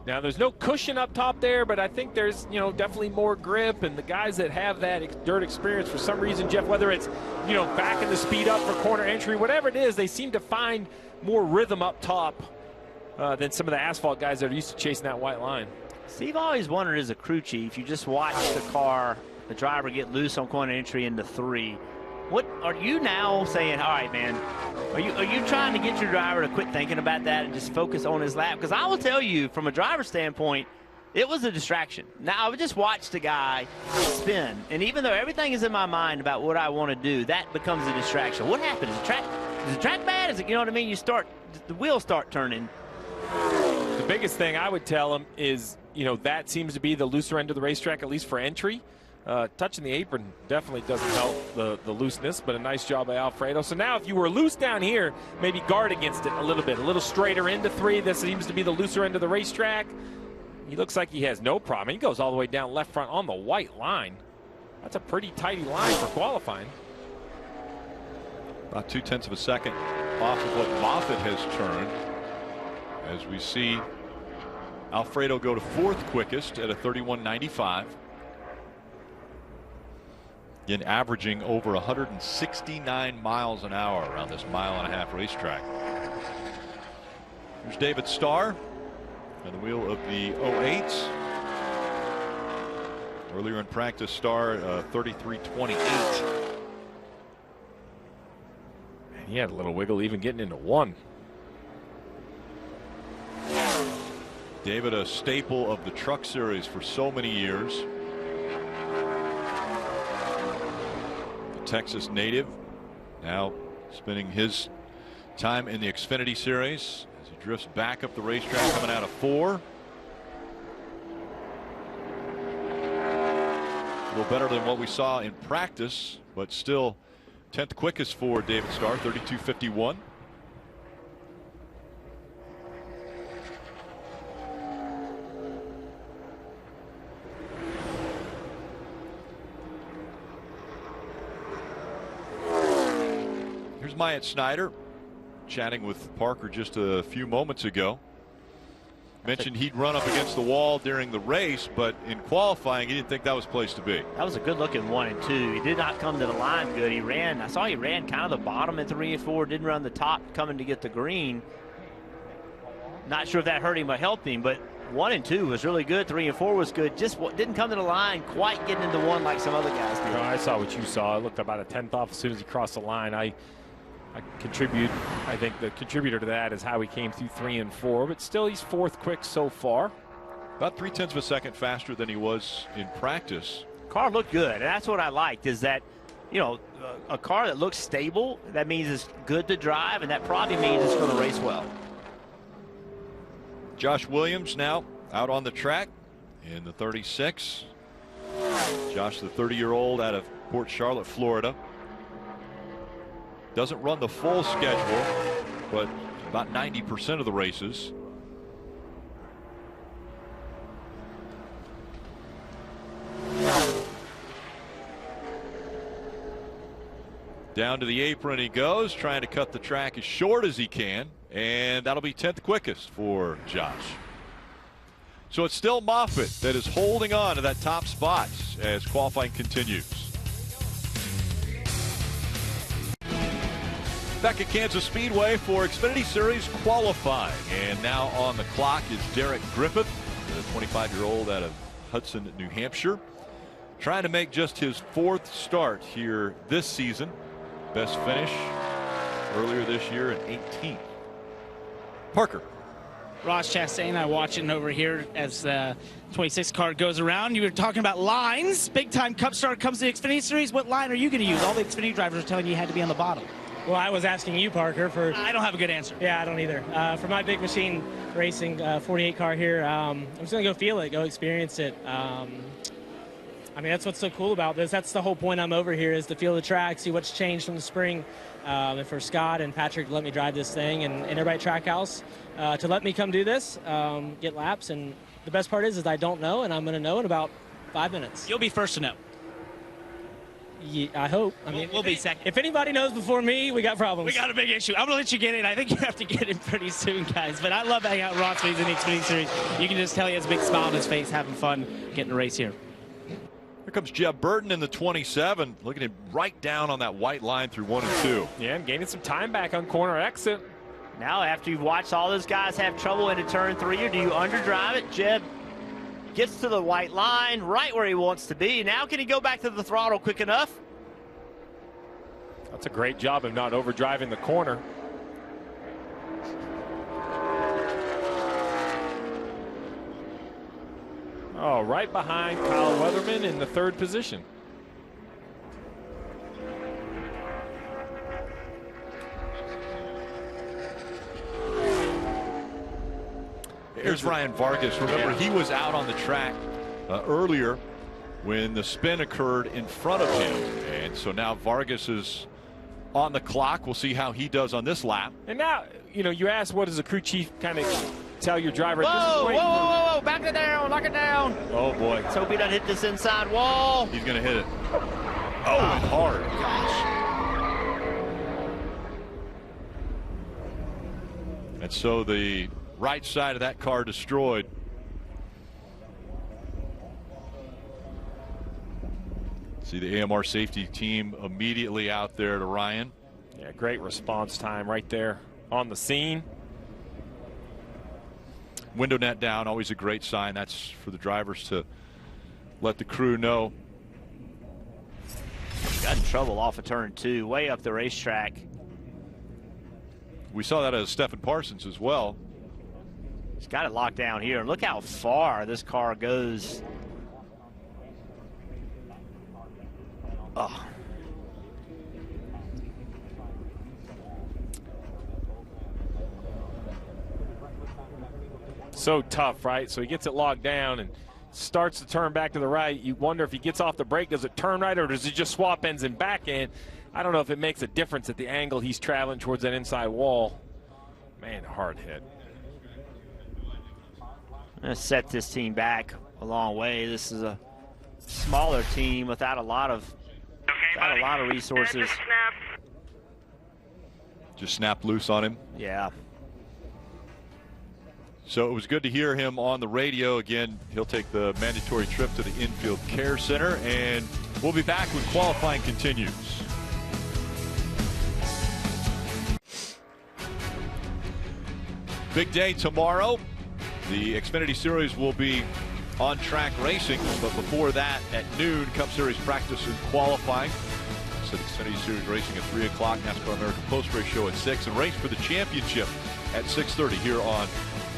now there's no cushion up top there, but I think there's, definitely more grip, and the guys that have that dirt experience for some reason, Jeff, whether it's, backing the speed up for corner entry, whatever it is, they seem to find more rhythm up top than some of the asphalt guys that are used to chasing that white line. Steve, I always wondered as a crew chief, you just watch the driver get loose on corner entry into 3. What are you now saying? All right, man, are you trying to get your driver to quit thinking about that and just focus on his lap? Because I will tell you, from a driver's standpoint, it was a distraction. Now, I would just watch the guy spin, and even though everything is in my mind about what I want to do, that becomes a distraction. What happens? Is the track bad? Is it, you know what I mean? The wheels start turning. The biggest thing I would tell him is, that seems to be the looser end of the racetrack, at least for entry. Touching the apron definitely doesn't help the looseness, but a nice job by Alfredo. So now if you were loose down here, maybe guard against it a little bit. A little straighter into 3. This seems to be the looser end of the racetrack. He looks like he has no problem. He goes all the way down left front on the white line. That's a pretty tidy line for qualifying. About 0.2 of a second off of what Moffitt has turned. As we see Alfredo go to 4th quickest at a 31.95. Again, averaging over 169 miles an hour around this 1.5 mile racetrack. Here's David Starr on the wheel of the 08. Earlier in practice, Starr 33.28. He had a little wiggle even getting into 1. David, a staple of the Truck Series for so many years. Texas native, now spending his time in the Xfinity Series as he drifts back up the racetrack coming out of 4. A little better than what we saw in practice, but still 10th quickest for David Starr, 32.51. Here's Myatt Snyder chatting with Parker just a few moments ago. Mentioned he'd run up against the wall during the race, but in qualifying, he didn't think that was the place to be. That was a good looking 1 and 2. He did not come to the line good. I saw he ran kind of the bottom in 3 and 4, didn't run the top coming to get the green. Not sure if that hurt him or helped him, but 1 and 2 was really good. 3 and 4 was good. Just didn't come to the line quite getting into 1 like some other guys did. No, I saw what you saw. I looked about a 10th off as soon as he crossed the line. I think the contributor to that is how he came through 3 and 4, but still he's 4th quick so far. About 0.3 of a second faster than he was in practice. Car looked good, and that's what I liked, is that, you know, a car that looks stable, that means it's good to drive, and that probably means it's going to race well. Josh Williams now out on the track in the 36. Josh, the 30-year-old out of Port Charlotte, Florida. Doesn't run the full schedule, but about 90% of the races. Down to the apron he goes, trying to cut the track as short as he can, and that'll be 10th quickest for Josh. So it's still Moffitt that is holding on to that top spot as qualifying continues. Back at Kansas Speedway for Xfinity Series qualifying. And now on the clock is Derek Griffith, the 25-year-old out of Hudson, New Hampshire. Trying to make just his 4th start here this season. Best finish earlier this year in 18th. Parker. Ross Chastain, I watching over here as the 26 car goes around. You were talking about lines. Big time Cup star comes to the Xfinity Series. What line are you going to use? All the Xfinity drivers are telling you had to be on the bottom. Well, I was asking you, Parker, for... I don't have a good answer. Yeah, I don't either. For my big machine racing 48 car here, I'm just going to go feel it, go experience it. I mean, that's what's so cool about this. That's the whole point I'm over here, is to feel the track, see what's changed from the spring. And for Scott and Patrick to let me drive this thing, and everybody at Trackhouse to let me come do this, get laps. And the best part is I don't know, and I'm going to know in about 5 minutes. You'll be first to know. Yeah, I hope. I mean, we'll be second. If anybody knows before me, we got problems. We got a big issue. I'm going to let you get in. I think you have to get in pretty soon, guys. But I love hanging out with Ross when he's in the Xfinity Series. You can just tell he has a big smile on his face, having fun getting a race here. Here comes Jeb Burton in the 27, looking at right down on that white line through 1 and 2. Yeah, I'm gaining some time back on corner exit. Now, after you've watched all those guys have trouble into turn 3, or do you underdrive it? Jeb gets to the white line right where he wants to be. Now can he go back to the throttle quick enough? That's a great job of not overdriving the corner. Oh, right behind Kyle Weatherman in the 3rd position. Here's Ryan Vargas. Remember, he was out on the track earlier when the spin occurred in front of him. And so now Vargas is on the clock. We'll see how he does on this lap. And now, you know, you ask, what does a crew chief kind of tell your driver? Whoa, whoa, back it down, lock it down. Oh, boy. Let's hope he doesn't hit this inside wall. He's going to hit it. Oh, and hard. Gosh. And so the right side of that car destroyed. See the AMR safety team immediately out there to Ryan. Yeah, great response time right there on the scene. Window net down, always a great sign. That's for the drivers to let the crew know. Got in trouble off of turn 2, way up the racetrack. We saw that as Stephen Parsons as well. He's got it locked down here. Look how far this car goes. Oh. So tough, right? So he gets it locked down and starts to turn back to the right. You wonder if he gets off the brake, does it turn right, or does he just swap ends and back end? I don't know if it makes a difference at the angle he's traveling towards that inside wall. Man, hard hit. I'm going to set this team back a long way. This is a smaller team without a lot of resources. Just snapped loose on him. Yeah. So it was good to hear him on the radio. Again, he'll take the mandatory trip to the infield care center, and we'll be back when qualifying continues. Big day tomorrow. The Xfinity Series will be on track racing, but before that, at noon, Cup Series practice and qualifying. So the Xfinity Series racing at 3 o'clock, NASCAR American Post Race Show at 6, and race for the championship at 6:30 here on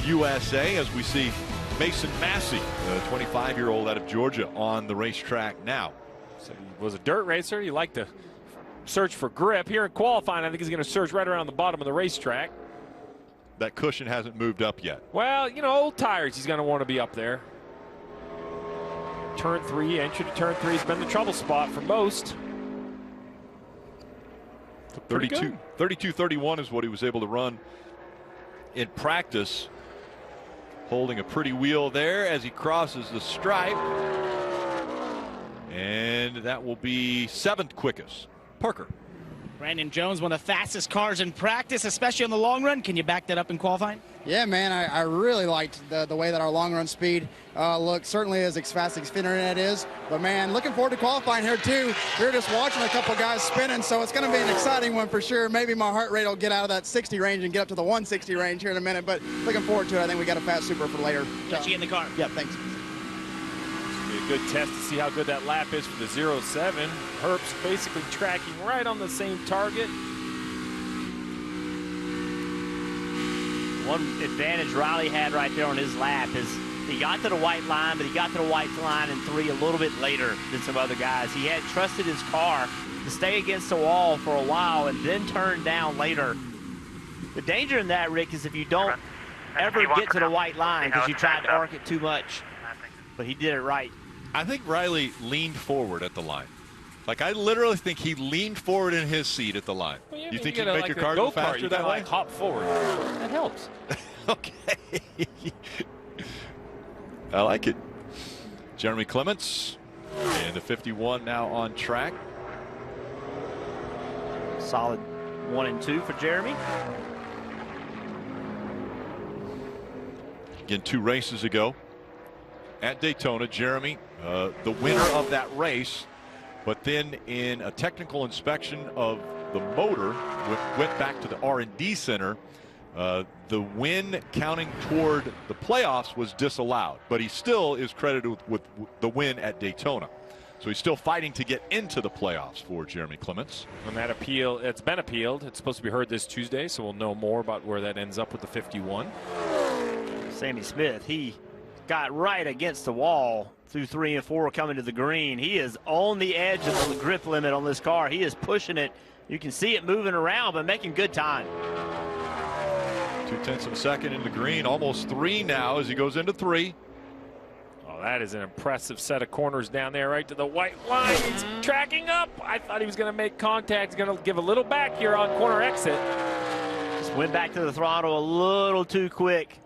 USA, as we see Mason Massey, the 25-year-old out of Georgia, on the racetrack now. So he was a dirt racer. He liked to search for grip. Here in qualifying, I think he's going to search right around the bottom of the racetrack. That cushion hasn't moved up yet. Well, you know, old tires, he's going to want to be up there. Turn 3, entry to turn 3 has been the trouble spot for most. 32-31 is what he was able to run in practice. Holding a pretty wheel there as he crosses the stripe. And that will be 7th quickest. Parker. Brandon Jones, one of the fastest cars in practice, especially on the long run. Can you back that up in qualifying? Yeah, man, I really liked the way that our long run speed looked. Certainly as fast as Xfinity is. But, man, looking forward to qualifying here, too. We're just watching a couple guys spinning, so it's going to be an exciting one for sure. Maybe my heart rate will get out of that 60 range and get up to the 160 range here in a minute. But looking forward to it. I think we got a fast super for later. Let you get in the car. Yeah, thanks. Be a good test to see how good that lap is for the 07. Herbst basically tracking right on the same target. One advantage Riley had right there on his lap is he got to the white line, but he got to the white line in 3 a little bit later than some other guys. He had trusted his car to stay against the wall for a while and then turn down later. The danger in that, Rick, is if you don't ever get to the white line because you tried to arc it too much. But he did it right. I think Riley leaned forward at the line. Like, I literally think he leaned forward in his seat at the line. Well, yeah, you think you can make your car go faster that way? Like hop forward. That helps. Okay. I like it. Jeremy Clements and the 51 now on track. Solid 1 and 2 for Jeremy. Again, 2 races ago at Daytona, Jeremy, the winner of that race, but then in a technical inspection of the motor, went back to the R&D center. The win counting toward the playoffs was disallowed, but he still is credited with the win at Daytona. So he's still fighting to get into the playoffs for Jeremy Clements. And that appeal, it's been appealed. It's supposed to be heard this Tuesday, so we'll know more about where that ends up with the 51. Sammy Smith, he got right against the wall through 3 and 4 coming to the green. He is on the edge of the grip limit on this car. He is pushing it. You can see it moving around, but making good time. 2/10 of a second in the green, almost 3 now as he goes into 3. Oh, that is an impressive set of corners down there right to the white line. He's tracking up. I thought he was going to make contact. He's going to give a little back here on corner exit. Just went back to the throttle a little too quick.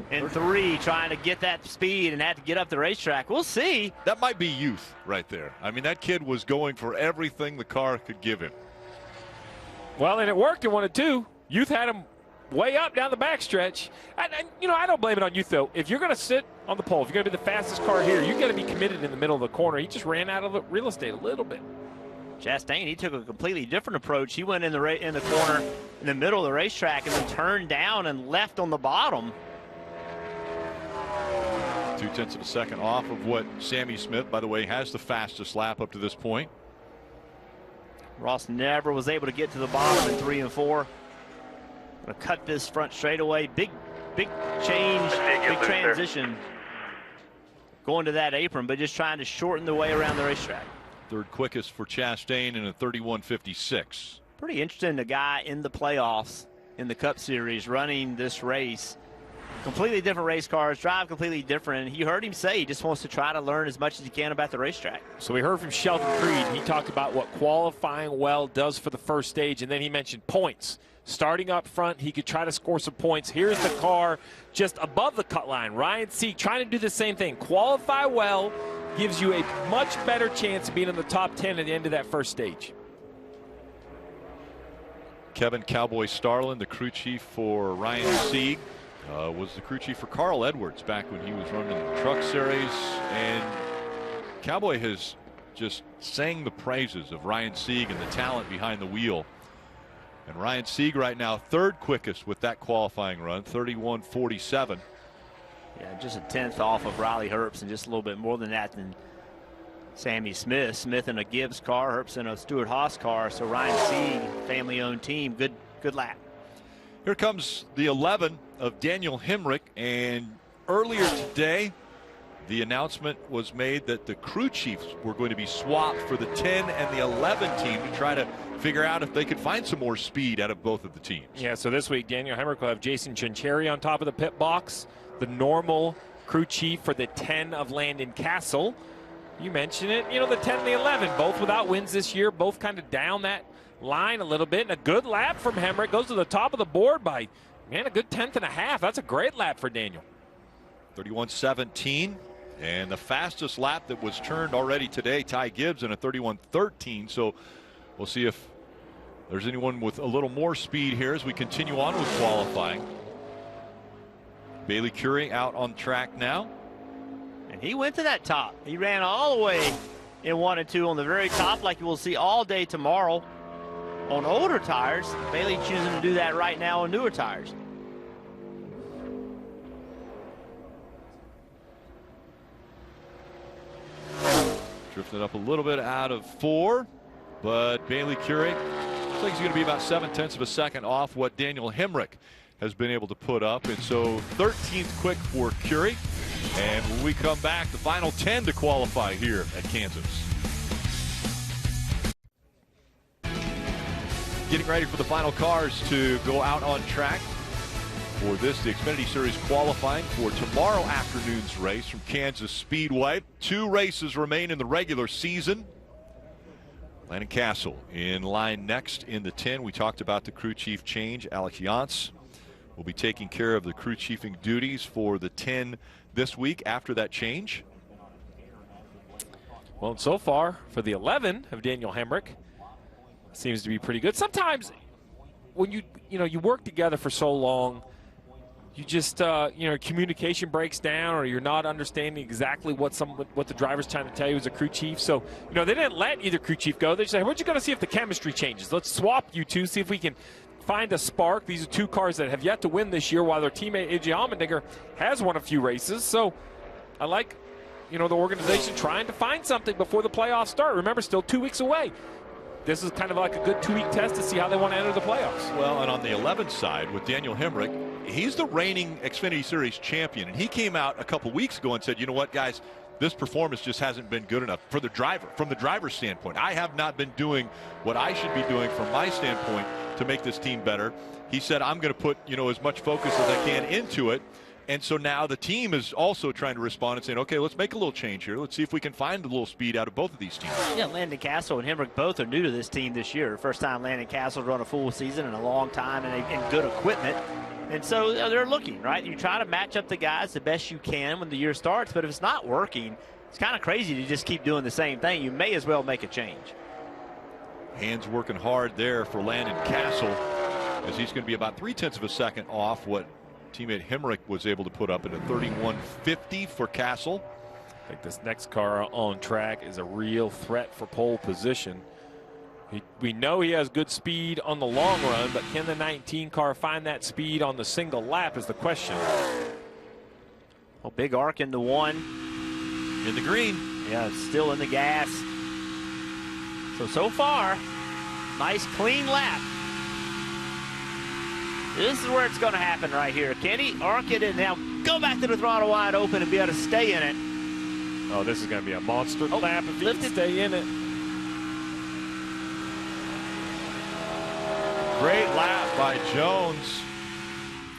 In 3, trying to get that speed and had to get up the racetrack. We'll see. That might be youth right there. I mean, that kid was going for everything the car could give him. Well, and it worked in 1 and 2. Youth had him way up down the backstretch. And, you know, I don't blame it on Youth, though. If you're going to sit on the pole, if you're going to be the fastest car here, you've got to be committed in the middle of the corner. He just ran out of the real estate a little bit. Chastain, he took a completely different approach. He went in the corner in the middle of the racetrack and then turned down and left on the bottom. 2/10 of a second off of what Sammy Smith, by the way, has the fastest lap up to this point. Ross never was able to get to the bottom in 3 and 4. Gonna cut this front straightaway. Big change, big transition going to that apron, but just trying to shorten the way around the racetrack. 3rd quickest for Chastain in a 31.56. Pretty interesting, the guy in the playoffs in the Cup Series running this race completely different race cars, drive completely different. And you heard him say he just wants to try to learn as much as he can about the racetrack. So we heard from Sheldon Creed. He talked about what qualifying well does for the first stage, and then he mentioned points. Starting up front, he could try to score some points. Here's the car just above the cut line. Ryan Sieg trying to do the same thing. Qualify well gives you a much better chance of being in the top 10 at the end of that first stage. Kevin Cowboy Starlin, the crew chief for Ryan Sieg, was the crew chief for Carl Edwards back when he was running the Truck Series. And Cowboy has just sang the praises of Ryan Sieg and the talent behind the wheel. And Ryan Sieg right now third quickest with that qualifying run, 31:47. Yeah, just a 10th off of Riley Herbst, and just a little bit more than that than Sammy Smith. Smith in a Gibbs car, Herbst in a Stewart Haas car. So Ryan Sieg, family-owned team, good lap. Here comes the 11 of Daniel Hemrick, and earlier today the announcement was made that the crew chiefs were going to be swapped for the 10 and the 11 team to try to figure out if they could find some more speed out of both of the teams. Yeah, so this week Daniel Hemrick will have Jason Chincheri on top of the pit box, the normal crew chief for the 10 of Landon Castle. You mentioned it, you know, the 10 and the 11, both without wins this year, both kind of down that line a little bit. And a good lap from Hemrick, goes to the top of the board by, man, a good 10th and a half. That's a great lap for Daniel. 31:17, and the fastest lap that was turned already today, Ty Gibbs in a 31:13. So we'll see if there's anyone with a little more speed here as we continue on with qualifying. Bailey Curie out on track now. And he went to that top. He ran all the way in 1 and 2 on the very top, like you will see all day tomorrow on older tires. Bailey choosing to do that right now on newer tires. Drifting up a little bit out of 4, but Bailey Curie looks like he's going to be about 7/10 of a second off what Daniel Hemrick has been able to put up. And so 13th quick for Curie. And when we come back, the final 10 to qualify here at Kansas. Getting ready for the final cars to go out on track for this, the Xfinity Series qualifying for tomorrow afternoon's race from Kansas Speedway. 2 races remain in the regular season. Landon Castle in line next in the 10. We talked about the crew chief change. Alex Yantz will be taking care of the crew chiefing duties for the 10 this week after that change. Well, so far for the 11 of Daniel Hemrick, seems to be pretty good. Sometimes when you work together for so long, you just communication breaks down, or you're not understanding exactly what the driver's trying to tell you as a crew chief. So they didn't let either crew chief go. They said, we're just going to see if the chemistry changes. Let's swap you two, see if we can find a spark. These are 2 cars that have yet to win this year, while their teammate AJ Allmendinger has won a few races. So I like the organization trying to find something before the playoffs start. Remember, still 2 weeks away. This is kind of like a good 2-week test to see how they want to enter the playoffs. Well, and on the 11th side with Daniel Hemrick, he's the reigning Xfinity Series champion, and he came out a couple weeks ago and said, you know what, guys, this performance just hasn't been good enough for the driver. From the driver's standpoint, I have not been doing what I should be doing from my standpoint to make this team better. He said, I'm going to put as much focus as I can into it. And so now the team is also trying to respond and saying, okay, let's make a little change here. Let's see if we can find a little speed out of both of these teams. Yeah, Landon Castle and Hemrick both are new to this team this year. First time Landon Castle's run a full season in a long time, and good equipment. And so they're looking, right? You try to match up the guys the best you can when the year starts, but if it's not working, it's kind of crazy to just keep doing the same thing. You may as well make a change. Hands working hard there for Landon Castle, as he's going to be about 0.3 of a second off what teammate Hemrick was able to put up at a 31:50 for Castle. I think this next car on track is a real threat for pole position. We know he has good speed on the long run, but can the 19 car find that speed on the single lap is the question. Well, big arc into 1. In the green. Yeah, it's still in the gas. So far, nice clean lap. This is where it's going to happen right here. Can he arc it and now go back to the throttle wide open and be able to stay in it? Oh, this is going to be a monster lap if he can stay in it. Great lap by Jones.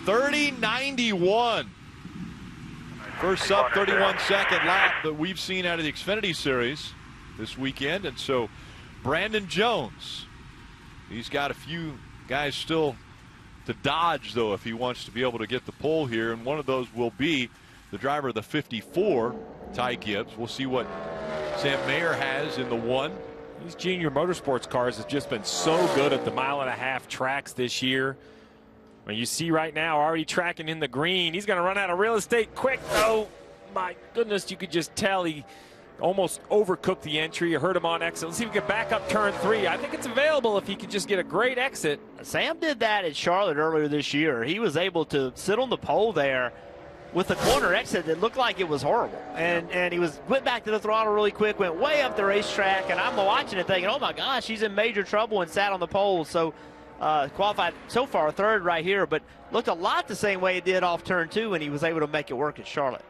30.91. First sub 31-second lap that we've seen out of the Xfinity Series this weekend. And so Brandon Jones, he's got a few guys still to dodge, though, if he wants to be able to get the pole here. And one of those will be the driver of the 54, Ty Gibbs. We'll see what Sam Mayer has in the 1. These junior motorsports cars have just been so good at the mile-and-a-half tracks this year. When you see right now already tracking in the green, he's going to run out of real estate quick. Oh, my goodness, you could just tell he almost overcooked the entry. You heard him on exit. Let's see if we can back up turn 3. I think it's available if he could just get a great exit. Sam did that at Charlotte earlier this year. He was able to sit on the pole there with a corner exit that looked like it was horrible. And he went back to the throttle really quick, went way up the racetrack, and I'm watching it thinking, oh my gosh, he's in major trouble, and sat on the pole. So qualified so far third right here, but looked a lot the same way it did off turn 2 when he was able to make it work at Charlotte.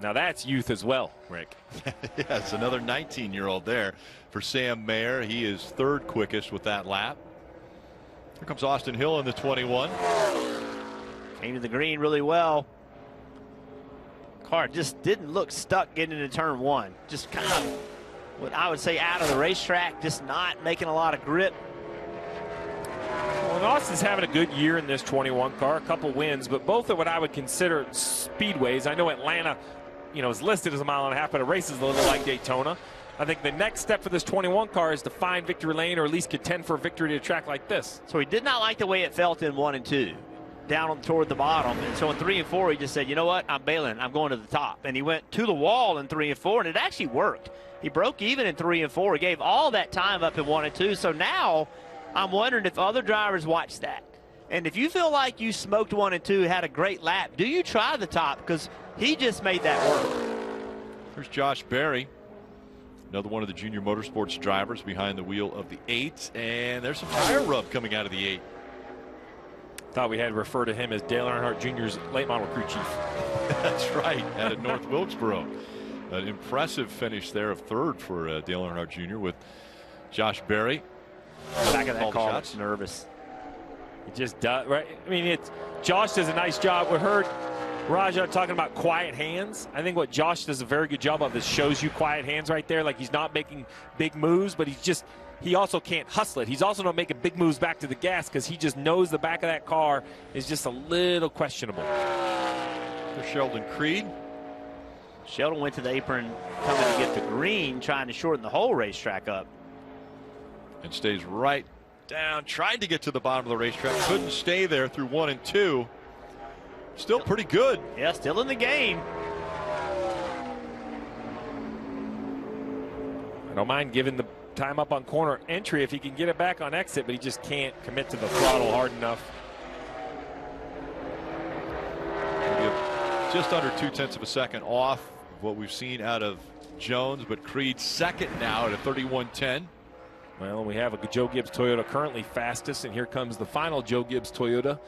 Now that's youth as well, Rick. Yes, another 19-year-old there for Sam Mayer. He is third quickest with that lap. Here comes Austin Hill in the 21. Came to the green really well. Car just didn't look stuck getting into turn 1. Just kind of what I would say out of the racetrack, just not making a lot of grip. Well, and Austin's having a good year in this 21 car, a couple wins, but both are what I would consider speedways. I know Atlanta, is listed as a mile-and-a-half, but it races a little like Daytona. I think the next step for this 21 car is to find victory lane, or at least contend for a victory to a track like this. So he did not like the way it felt in 1 and 2, down toward the bottom. And so in 3 and 4, he just said, you know what, I'm bailing, I'm going to the top. And he went to the wall in 3 and 4, and it actually worked. He broke even in 3 and 4. He gave all that time up in 1 and 2. So now I'm wondering if other drivers watch that. And if you feel like you smoked 1 and 2, had a great lap, do you try the top? Because he just made that work. There's Josh Berry, another one of the junior motorsports drivers behind the wheel of the 8. And there's some tire rub coming out of the 8. Thought we had to refer to him as Dale Earnhardt Jr.'s late model crew chief. That's right, out of North Wilkesboro. An impressive finish there of third for Dale Earnhardt Jr. with Josh Berry. Back of that car looks nervous. It just does, right? I mean, Josh does a nice job. We heard Raja talking about quiet hands. I think what Josh does a very good job of is shows you quiet hands right there. Like he's not making big moves, but he also can't hustle it. He's also not making big moves back to the gas because he just knows the back of that car is just a little questionable. For Sheldon Creed. Sheldon went to the apron coming to get the green, trying to shorten the whole racetrack up. And stays right down, tried to get to the bottom of the racetrack, couldn't stay there through 1 and 2. Still pretty good. Yeah, still in the game. I don't mind giving the time up on corner entry if he can get it back on exit, but he just can't commit to the throttle hard enough. Just under 0.2 of a second off what we've seen out of Jones, but Creed second now at a 31.10. Well, we have a Joe Gibbs Toyota currently fastest, and here comes the final Joe Gibbs Toyota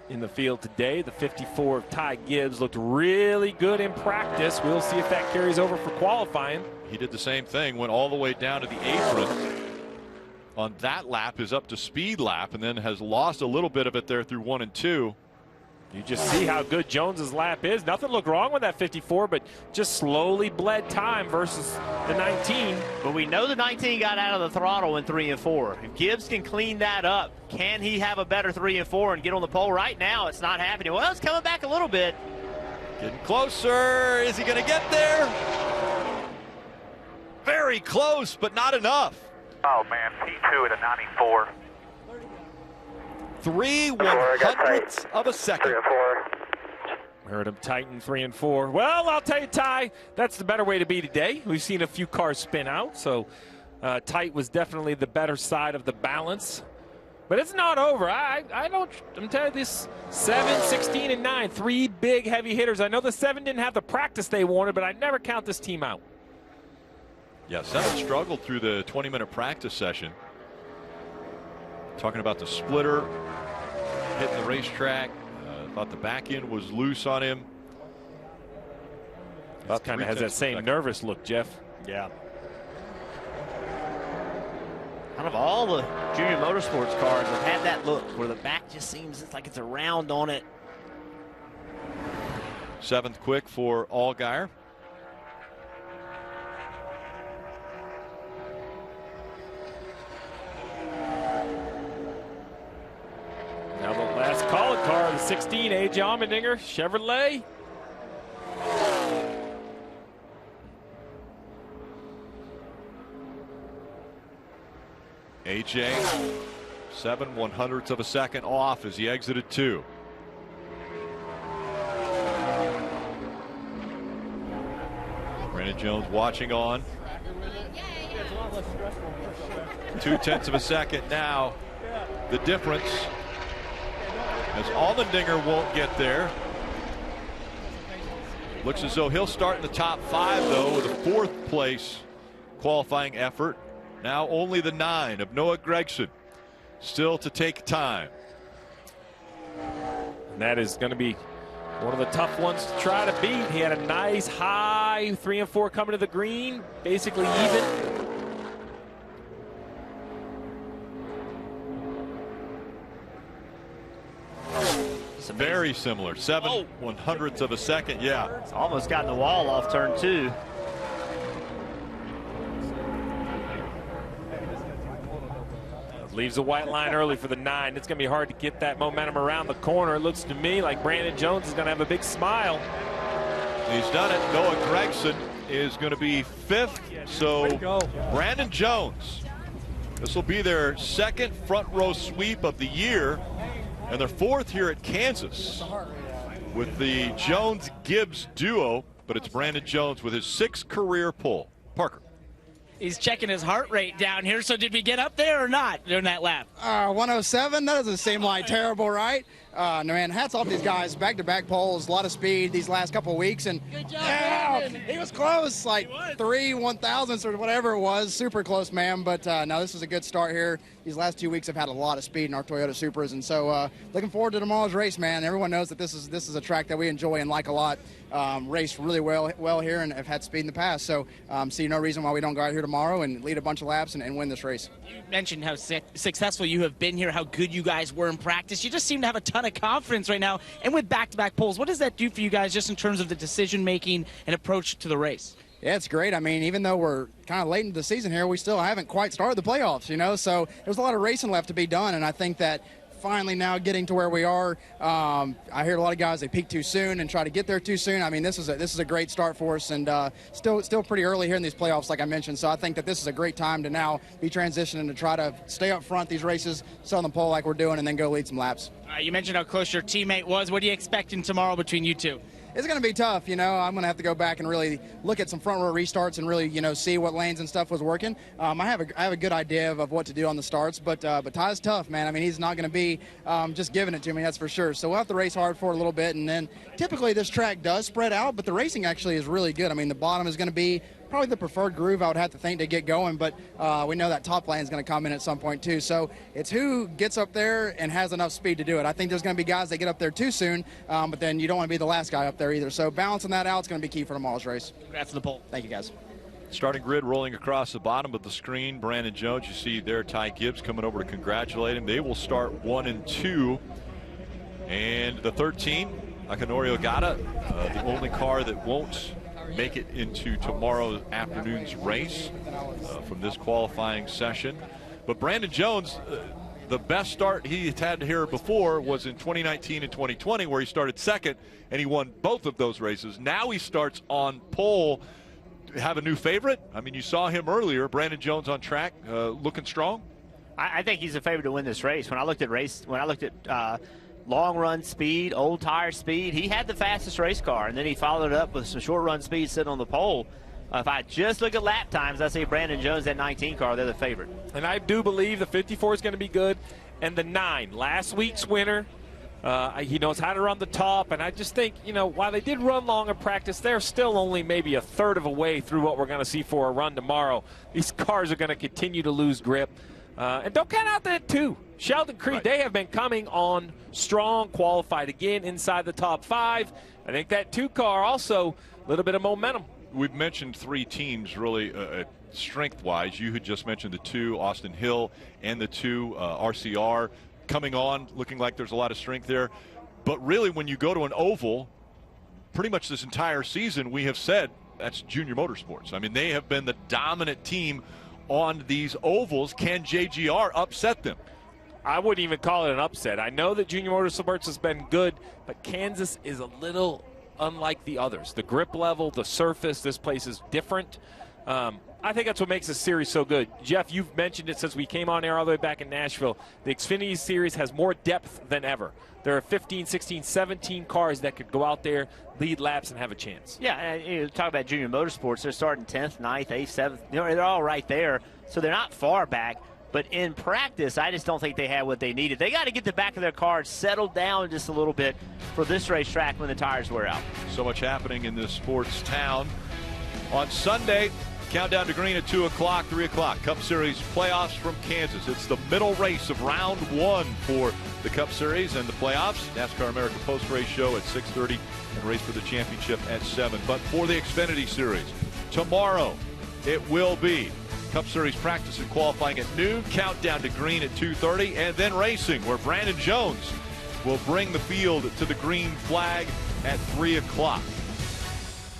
in the field today. The 54 of Ty Gibbs looked really good in practice. We'll see if that carries over for qualifying. He did the same thing, went all the way down to the apron on that lap, is up to speed lap, and then has lost a little bit of it there through 1 and 2. You just see how good Jones's lap is. Nothing looked wrong with that 54, but just slowly bled time versus the 19. But we know the 19 got out of the throttle in 3 and 4. If Gibbs can clean that up, can he have a better 3 and 4 and get on the pole? Right now, it's not happening. Well, it's coming back a little bit. Getting closer. Is he going to get there? Very close, but not enough. Oh, man, P2 at a 94. 3/100ths of a second. 3 and 4. Heard him tighten 3 and 4. Well, I'll tell you, Ty, that's the better way to be today. We've seen a few cars spin out, so tight was definitely the better side of the balance. But it's not over. I'm telling you, this 7, 16, and 9, 3 big heavy hitters. I know the 7 didn't have the practice they wanted, but I never count this team out. Yeah, 7 struggled through the 20-minute practice session. Talking about the splitter, hitting the racetrack. Thought the back end was loose on him. That kind of has that same nervous look, Jeff. Yeah. Out of all the junior motorsports cars, have had that look where the back just seems like it's a round on it. 7th quick for Allgaier. Now the last call-it car, the 16, A.J. Allmendinger, Chevrolet. AJ, 7/100ths of a second off as he exited 2. Brandon Jones watching on. 0.2 of a second now. The difference as Allmendinger won't get there. Looks as though he'll start in the top 5 though with a 4th place qualifying effort. Now only the 9 of Noah Gragson still to take time. And that is going to be one of the tough ones to try to beat. He had a nice high 3 and 4 coming to the green, basically even. Very similar, 7/100ths of a second. Yeah, it's almost gotten the wall off turn 2. Leaves a white line early for the 9. It's going to be hard to get that momentum around the corner. It looks to me like Brandon Jones is going to have a big smile. He's done it. Noah Gragson is going to be 5th. So Brandon Jones, this will be their 2nd front row sweep of the year and their 4th here at Kansas with the Jones-Gibbs duo. But it's Brandon Jones with his 6th career pole. Parker. He's checking his heart rate down here. So did we get up there or not during that lap? 107, that doesn't seem like terrible, right? No, man, hats off to these guys. Back-to-back poles, a lot of speed these last couple of weeks. And good job, he was close, like 3 1,000ths or whatever it was. Super close, man. But no, this is a good start here. These last 2 weeks have had a lot of speed in our Toyota Supras. And so looking forward to tomorrow's race, man. Everyone knows that this is a track that we enjoy and like a lot. Raced really well here and have had speed in the past. So see no reason why we don't go out here tomorrow and lead a bunch of laps and win this race. You mentioned how successful you have been here, how good you guys were in practice. You just seem to have a ton of confidence right now. And with back-to-back poles, what does that do for you guys just in terms of the decision-making and approach to the race? Yeah, it's great. I mean, even though we're kind of late into the season here, we still haven't quite started the playoffs, you know? So there's a lot of racing left to be done, and I think that finally now getting to where we are, I hear a lot of guys, they peak too soon and try to get there too soon. I mean, this is a great start for us, and still pretty early here in these playoffs, like I mentioned. So I think that this is a great time to now be transitioning to try to stay up front these races, sit on the pole like we're doing, and then go lead some laps. You mentioned how close your teammate was. What are you expecting tomorrow between you two? It's going to be tough, you know. I'm going to have to go back and really look at some front row restarts and really, you know, see what lanes and stuff was working. I have a good idea of what to do on the starts, but Ty's tough, man. I mean, he's not going to be just giving it to me, that's for sure. So we'll have to race hard for it a little bit, and then typically this track does spread out, but the racing actually is really good. I mean, the bottom is going to be probably the preferred groove, I would have to think, to get going, but we know that top lane is going to come in at some point too. So it's who gets up there and has enough speed to do it. I think there's going to be guys that get up there too soon, but then you don't want to be the last guy up there either. So balancing that out is going to be key for tomorrow's race. Congrats to the pole. Thank you, guys. Starting grid rolling across the bottom of the screen. Brandon Jones, you see there, Ty Gibbs coming over to congratulate him. They will start 1 and 2. And the 13, Akinori Ogata, the only car that won't make it into tomorrow afternoon's race from this qualifying session. But Brandon Jones, the best start he had here before was in 2019 and 2020, where he started second and he won both of those races. Now he starts on pole. Have a new favorite? I mean, you saw him earlier. Brandon Jones on track, looking strong. I think he's a favorite to win this race. When I looked at long run speed, old tire speed, he had the fastest race car, and then he followed it up with some short run speed sitting on the pole. If I just look at lap times, I see Brandon Jones, that 19 car, they're the favorite. And I do believe the 54 is going to be good, and the 9, last week's winner, he knows how to run the top, and I just think, you know, while they did run long in practice, they're still only maybe a third of a way through what we're going to see for a run tomorrow. These cars are going to continue to lose grip. And don't count out that 2. Sheldon Creed, right. They have been coming on strong, qualified again inside the top 5. I think that 2 car also a little bit of momentum. we've mentioned three teams really strength-wise. You had just mentioned the two, Austin Hill and the two, RCR, coming on, looking like there's a lot of strength there. But really, when you go to an oval, pretty much this entire season, we have said that's Junior Motorsports. I mean, they have been the dominant team on these ovals. Can JGR upset them? I wouldn't even call it an upset. I know that Junior Motorsports has been good, but Kansas is a little unlike the others. The grip level, the surface, this place is different. I think that's what makes this series so good. Jeff, you've mentioned it since we came on air all the way back in Nashville. The Xfinity Series has more depth than ever. There are 15, 16, 17 cars that could go out there, lead laps, and have a chance. Yeah, and you talk about Junior Motorsports. They're starting 10th, 9th, 8th, 7th. You know, they're all right there, so they're not far back. But in practice, I just don't think they had what they needed. They got to get the back of their car settled down just a little bit for this racetrack when the tires wear out. So much happening in this sports town. On Sunday, countdown to green at 2 o'clock, 3 o'clock. Cup Series playoffs from Kansas. It's the middle race of round one for the Cup Series and the playoffs. NASCAR America post-race show at 6:30 and race for the championship at 7. But for the Xfinity Series, tomorrow it will be Cup Series practice and qualifying at noon, countdown to green at 2:30, and then racing, where Brandon Jones will bring the field to the green flag at 3 o'clock.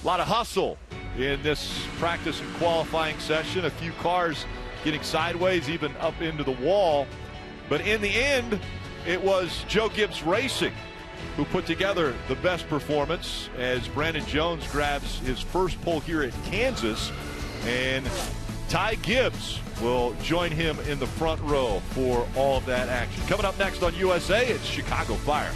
A lot of hustle in this practice and qualifying session. A few cars getting sideways, even up into the wall. But in the end, it was Joe Gibbs Racing who put together the best performance as Brandon Jones grabs his first pole here at Kansas. And Ty Gibbs will join him in the front row for all of that action. Coming up next on USA, it's Chicago Fire.